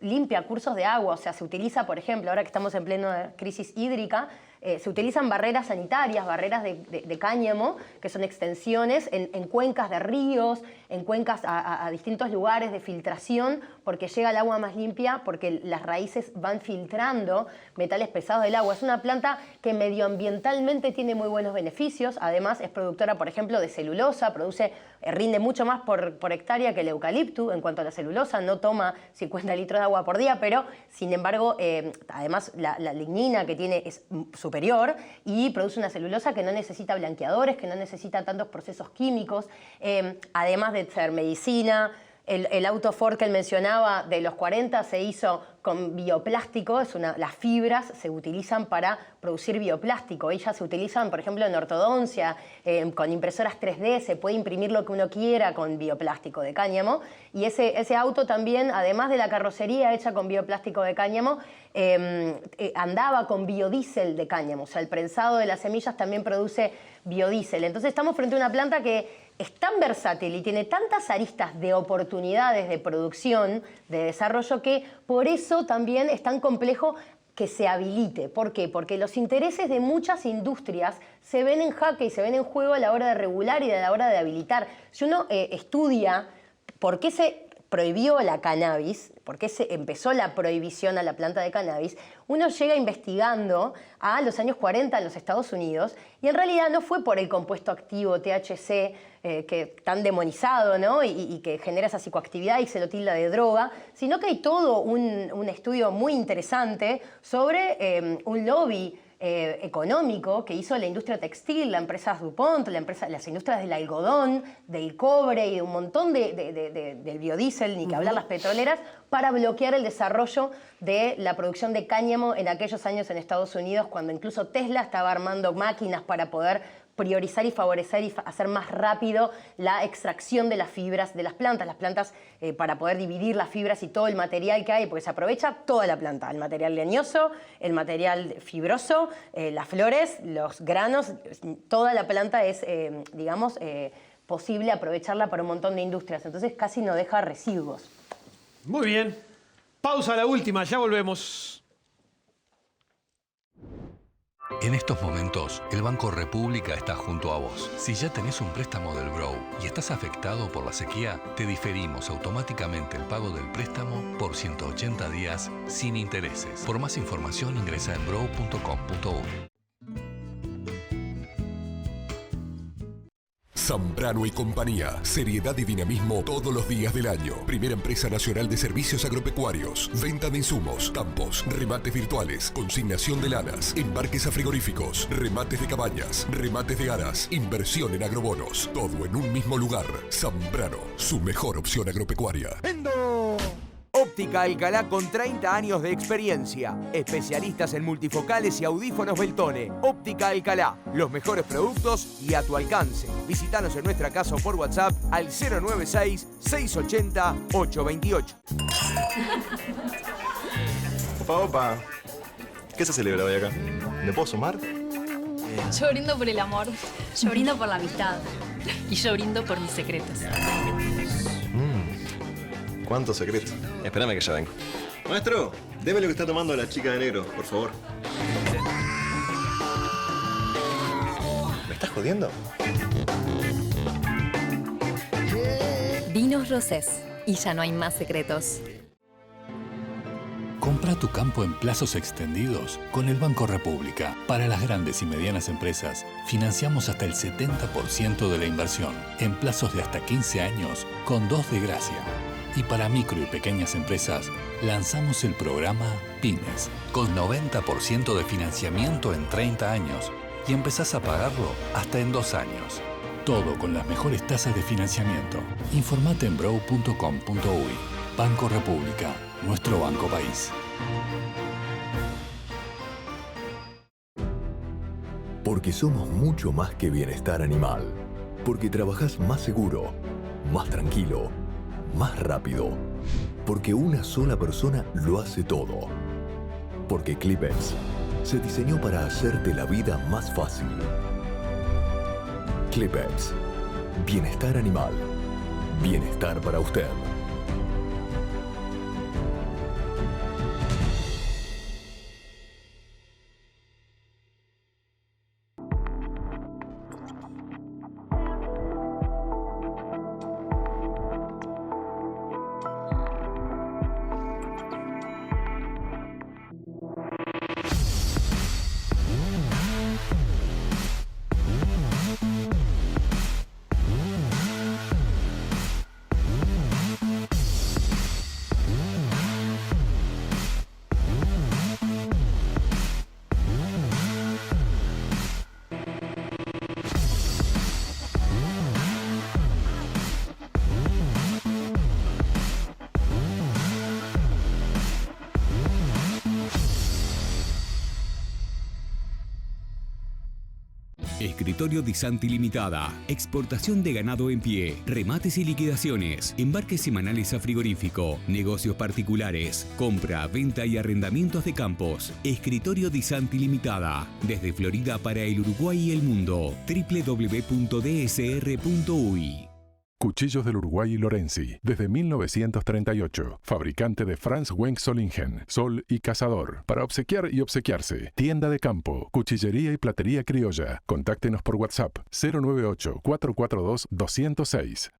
limpia cursos de agua, o sea, se utiliza, por ejemplo, ahora que estamos en plena crisis hídrica, se utilizan barreras sanitarias, barreras de cáñamo, que son extensiones en cuencas de ríos, en cuencas a distintos lugares de filtración, porque llega el agua más limpia, porque las raíces van filtrando metales pesados del agua. Es una planta que medioambientalmente tiene muy buenos beneficios, además es productora, por ejemplo, de celulosa, rinde mucho más por hectárea que el eucalipto en cuanto a la celulosa, no toma 50 litros de agua por día, pero sin embargo, además la lignina que tiene es superior y produce una celulosa que no necesita blanqueadores, que no necesita tantos procesos químicos, además de ser medicina. El auto Ford que él mencionaba de los 40 se hizo con bioplástico, las fibras se utilizan para producir bioplástico. Ellas se utilizan, por ejemplo, en ortodoncia, con impresoras 3D, se puede imprimir lo que uno quiera con bioplástico de cáñamo. Y ese auto también, además de la carrocería hecha con bioplástico de cáñamo, andaba con biodiesel de cáñamo. O sea, el prensado de las semillas también produce biodiesel. Entonces estamos frente a una planta que es tan versátil y tiene tantas aristas de oportunidades de producción, de desarrollo, que por eso también es tan complejo que se habilite. ¿Por qué? Porque los intereses de muchas industrias se ven en jaque y se ven en juego a la hora de regular y a la hora de habilitar. Si uno estudia por qué se prohibió la cannabis, por qué se empezó la prohibición a la planta de cannabis, uno llega investigando a los años 40 en los Estados Unidos y en realidad no fue por el compuesto activo THC que tan demonizado, ¿no? y que genera esa psicoactividad y se lo tilda de droga, sino que hay todo un estudio muy interesante sobre un lobby económico que hizo la industria textil, la empresa DuPont, las industrias del algodón, del cobre y de un montón del biodiesel, ni que hablar las petroleras, para bloquear el desarrollo de la producción de cáñamo en aquellos años en Estados Unidos, cuando incluso Tesla estaba armando máquinas para poder priorizar y favorecer y hacer más rápido la extracción de las fibras de las plantas para poder dividir las fibras y todo el material que hay, porque se aprovecha toda la planta, el material leñoso, el material fibroso, las flores, los granos, toda la planta es, posible aprovecharla para un montón de industrias, entonces casi no deja residuos. Muy bien. Pausa la última, ya volvemos. En estos momentos, el Banco República está junto a vos. Si ya tenés un préstamo del Brow y estás afectado por la sequía, te diferimos automáticamente el pago del préstamo por 180 días sin intereses. Por más información ingresa en brow.com.uy. Zambrano y compañía. Seriedad y dinamismo todos los días del año. Primera empresa nacional de servicios agropecuarios. Venta de insumos, campos, remates virtuales, consignación de lanas, embarques a frigoríficos, remates de cabañas, remates de aras, inversión en agrobonos. Todo en un mismo lugar. Zambrano, su mejor opción agropecuaria. Óptica Alcalá con 30 años de experiencia. Especialistas en multifocales y audífonos Beltone. Óptica Alcalá. Los mejores productos y a tu alcance. Visítanos en nuestra casa o por WhatsApp al 096-680-828. Opa. ¿Qué se celebra hoy acá? ¿Me puedo sumar? Yo brindo por el amor. Yo brindo por la amistad. Y yo brindo por mis secretos. ¿Cuántos secretos? Espérame que ya vengo. Maestro, deme lo que está tomando la chica de negro, por favor. ¿Me estás jodiendo? Vinos Rosés. Y ya no hay más secretos. Compra tu campo en plazos extendidos con el Banco República. Para las grandes y medianas empresas, financiamos hasta el 70% de la inversión en plazos de hasta 15 años con 2 de gracia. Y para micro y pequeñas empresas, lanzamos el programa Pymes, con 90% de financiamiento en 30 años y empezás a pagarlo hasta en 2 años. Todo con las mejores tasas de financiamiento. Informate en brow.com.uy. Banco República, nuestro banco país. Porque somos mucho más que bienestar animal. Porque trabajás más seguro, más tranquilo, más rápido. Porque una sola persona lo hace todo. Porque Clipex se diseñó para hacerte la vida más fácil. Clipex. Bienestar animal. Bienestar para usted. Escritorio Di Santi Limitada. Exportación de ganado en pie. Remates y liquidaciones. Embarques semanales a frigorífico. Negocios particulares. Compra, venta y arrendamientos de campos. Escritorio Di Santi Limitada. Desde Florida para el Uruguay y el mundo. www.dsr.uy. Cuchillos del Uruguay y Lorenzi, desde 1938. Fabricante de Franz Wenck Solingen, Sol y Cazador. Para obsequiar y obsequiarse. Tienda de campo, cuchillería y platería criolla. Contáctenos por WhatsApp 098-442-206.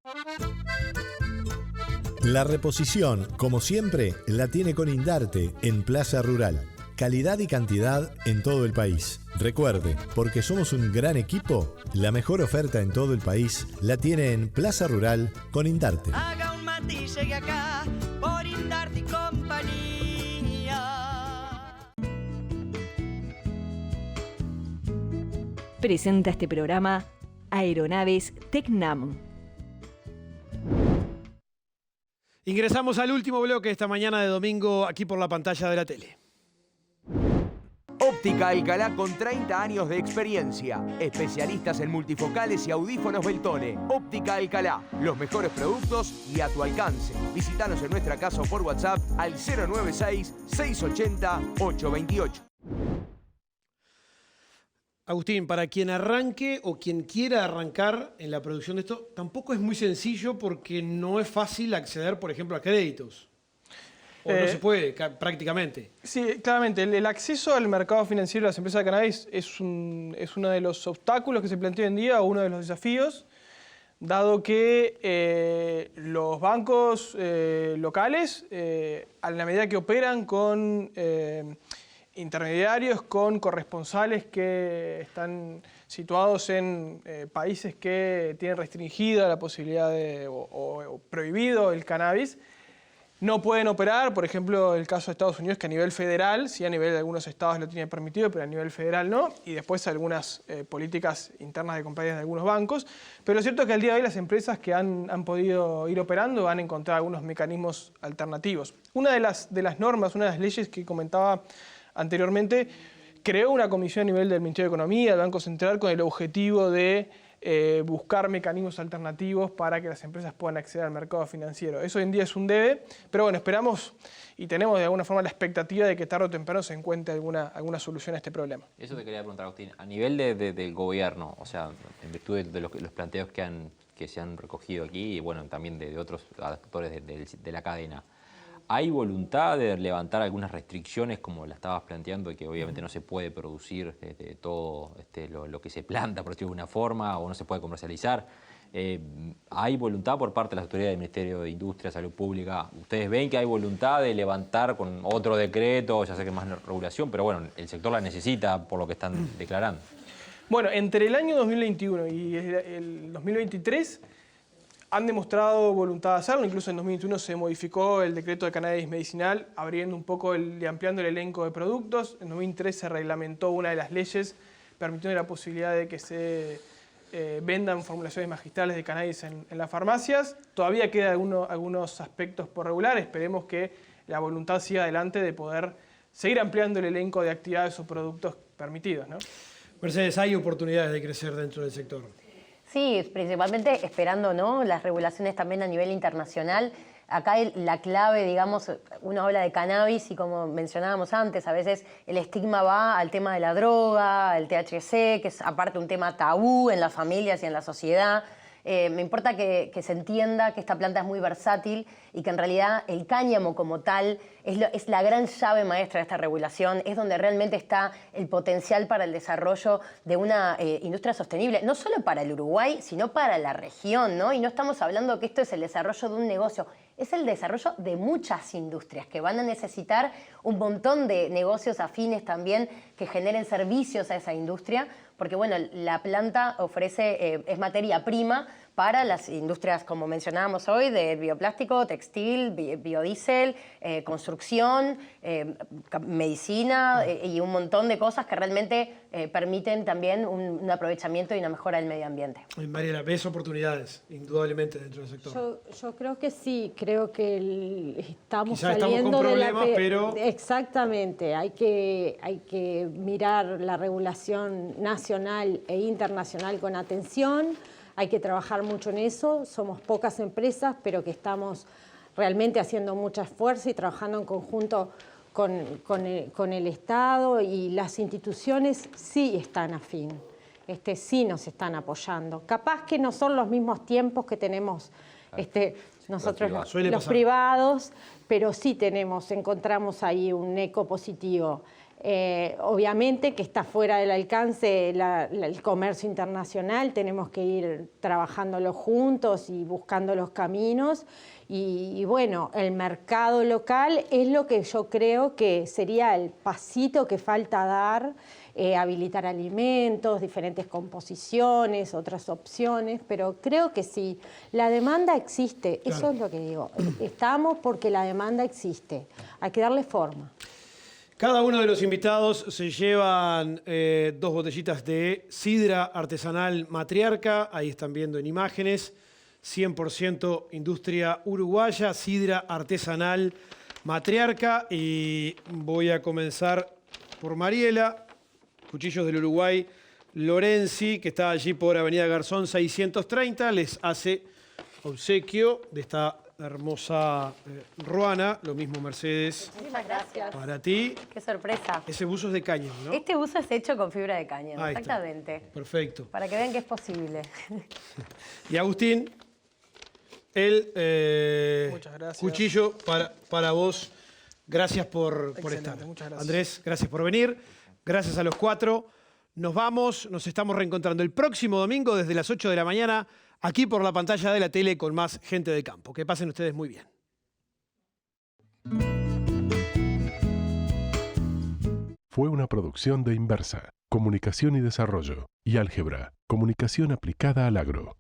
La reposición, como siempre, la tiene con Indarte en Plaza Rural. Calidad y cantidad en todo el país. Recuerde, porque somos un gran equipo, la mejor oferta en todo el país la tiene en Plaza Rural con Indarte. Haga un mate y llegue acá por Indarte y compañía. Presenta este programa Aeronaves Tecnam. Ingresamos al último bloque esta mañana de domingo aquí por la pantalla de la tele. Óptica Alcalá con 30 años de experiencia. Especialistas en multifocales y audífonos Beltone. Óptica Alcalá. Los mejores productos y a tu alcance. Visítanos en nuestra casa o por WhatsApp al 096-680-828. Agustín, para quien arranque o quien quiera arrancar en la producción de esto, tampoco es muy sencillo porque no es fácil acceder, por ejemplo, a créditos. ¿O no se puede prácticamente? Sí, claramente. El acceso al mercado financiero de las empresas de cannabis es uno de los obstáculos que se plantea hoy en día, o uno de los desafíos, dado que los bancos locales, a la medida que operan con intermediarios con corresponsales que están situados en países que tienen restringida la posibilidad o prohibido el cannabis. No pueden operar, por ejemplo, el caso de Estados Unidos, que a nivel federal, sí a nivel de algunos estados lo tienen permitido, pero a nivel federal no, y después algunas políticas internas de compañías de algunos bancos. Pero lo cierto es que al día de hoy las empresas que han podido ir operando han encontrado algunos mecanismos alternativos. Una de las normas, una de las leyes que comentaba anteriormente, creó una comisión a nivel del Ministerio de Economía, del Banco Central, con el objetivo de buscar mecanismos alternativos para que las empresas puedan acceder al mercado financiero. Eso hoy en día es un debe, pero bueno, esperamos y tenemos de alguna forma la expectativa de que tarde o temprano se encuentre alguna solución a este problema. Eso te quería preguntar, Agustín. A nivel del gobierno, o sea, en virtud de los planteos que se han recogido aquí y bueno, también de otros actores de la cadena, ¿hay voluntad de levantar algunas restricciones como la estabas planteando, de que obviamente no se puede producir todo lo que se planta, por decirlo de alguna forma, o no se puede comercializar? ¿Hay voluntad por parte de las autoridades del Ministerio de Industria, Salud Pública? ¿Ustedes ven que hay voluntad de levantar con otro decreto, ya sé que más regulación, pero bueno, el sector la necesita por lo que están declarando? Bueno, entre el año 2021 y el 2023... han demostrado voluntad de hacerlo, incluso en 2021 se modificó el decreto de cannabis medicinal, abriendo un poco y ampliando el elenco de productos. En 2003 se reglamentó una de las leyes, permitiendo la posibilidad de que se vendan formulaciones magistrales de cannabis en las farmacias. Todavía quedan algunos aspectos por regular, esperemos que la voluntad siga adelante de poder seguir ampliando el elenco de actividades o productos permitidos, ¿no? Mercedes, ¿hay oportunidades de crecer dentro del sector? Sí, principalmente esperando, ¿no?, las regulaciones también a nivel internacional. Acá la clave, digamos, uno habla de cannabis y como mencionábamos antes, a veces el estigma va al tema de la droga, el THC, que es aparte un tema tabú en las familias y en la sociedad. Me importa que se entienda que esta planta es muy versátil y que en realidad el cáñamo como tal es la gran llave maestra de esta regulación, es donde realmente está el potencial para el desarrollo de una industria sostenible, no solo para el Uruguay, sino para la región, ¿no? Y no estamos hablando que esto es el desarrollo de un negocio, es el desarrollo de muchas industrias que van a necesitar un montón de negocios afines también que generen servicios a esa industria, porque bueno, la planta ofrece, es materia prima para las industrias, como mencionábamos hoy, de bioplástico, textil, biodiesel, construcción, medicina y un montón de cosas que realmente permiten también un aprovechamiento y una mejora del medio ambiente. Mariela, ¿ves oportunidades indudablemente dentro del sector? Yo creo que sí, creo que estamos Quizás saliendo estamos con problemas, pero... Exactamente, hay que mirar la regulación nacional e internacional con atención. Hay que trabajar mucho en eso, somos pocas empresas, pero que estamos realmente haciendo mucho esfuerzo y trabajando en conjunto con el Estado, y las instituciones sí están afín, sí nos están apoyando. Capaz que no son los mismos tiempos que tenemos nosotros los privados, pero sí encontramos ahí un eco positivo. Obviamente que está fuera del alcance el comercio internacional, tenemos que ir trabajándolo juntos y buscando los caminos y bueno, el mercado local es lo que yo creo que sería el pasito que falta dar, habilitar alimentos, diferentes composiciones, otras opciones, pero creo que sí, la demanda existe, claro. Eso es lo que digo, estamos porque la demanda existe, hay que darle forma. Cada uno de los invitados se llevan 2 botellitas de sidra artesanal Matriarca. Ahí están viendo en imágenes. 100% industria uruguaya, sidra artesanal Matriarca. Y voy a comenzar por Mariela, Cuchillos del Uruguay, Lorenzi, que está allí por Avenida Garzón 630. Les hace obsequio de esta hermosa ruana, lo mismo Mercedes. Muchas gracias. Para ti. Qué sorpresa. Ese buzo es de cáñamo, ¿no? Este buzo es hecho con fibra de cáñamo, ahí exactamente. Está. Perfecto. Para que vean que es posible. Y Agustín, el cuchillo para vos. Gracias por estar. Muchas gracias. Andrés, gracias por venir. Gracias a los 4. Nos vamos, nos estamos reencontrando el próximo domingo desde las 8 de la mañana. Aquí por la pantalla de la tele con más Gente de Campo. Que pasen ustedes muy bien. fue una producción de Inversa, Comunicación y Desarrollo, y Álgebra, Comunicación aplicada al agro.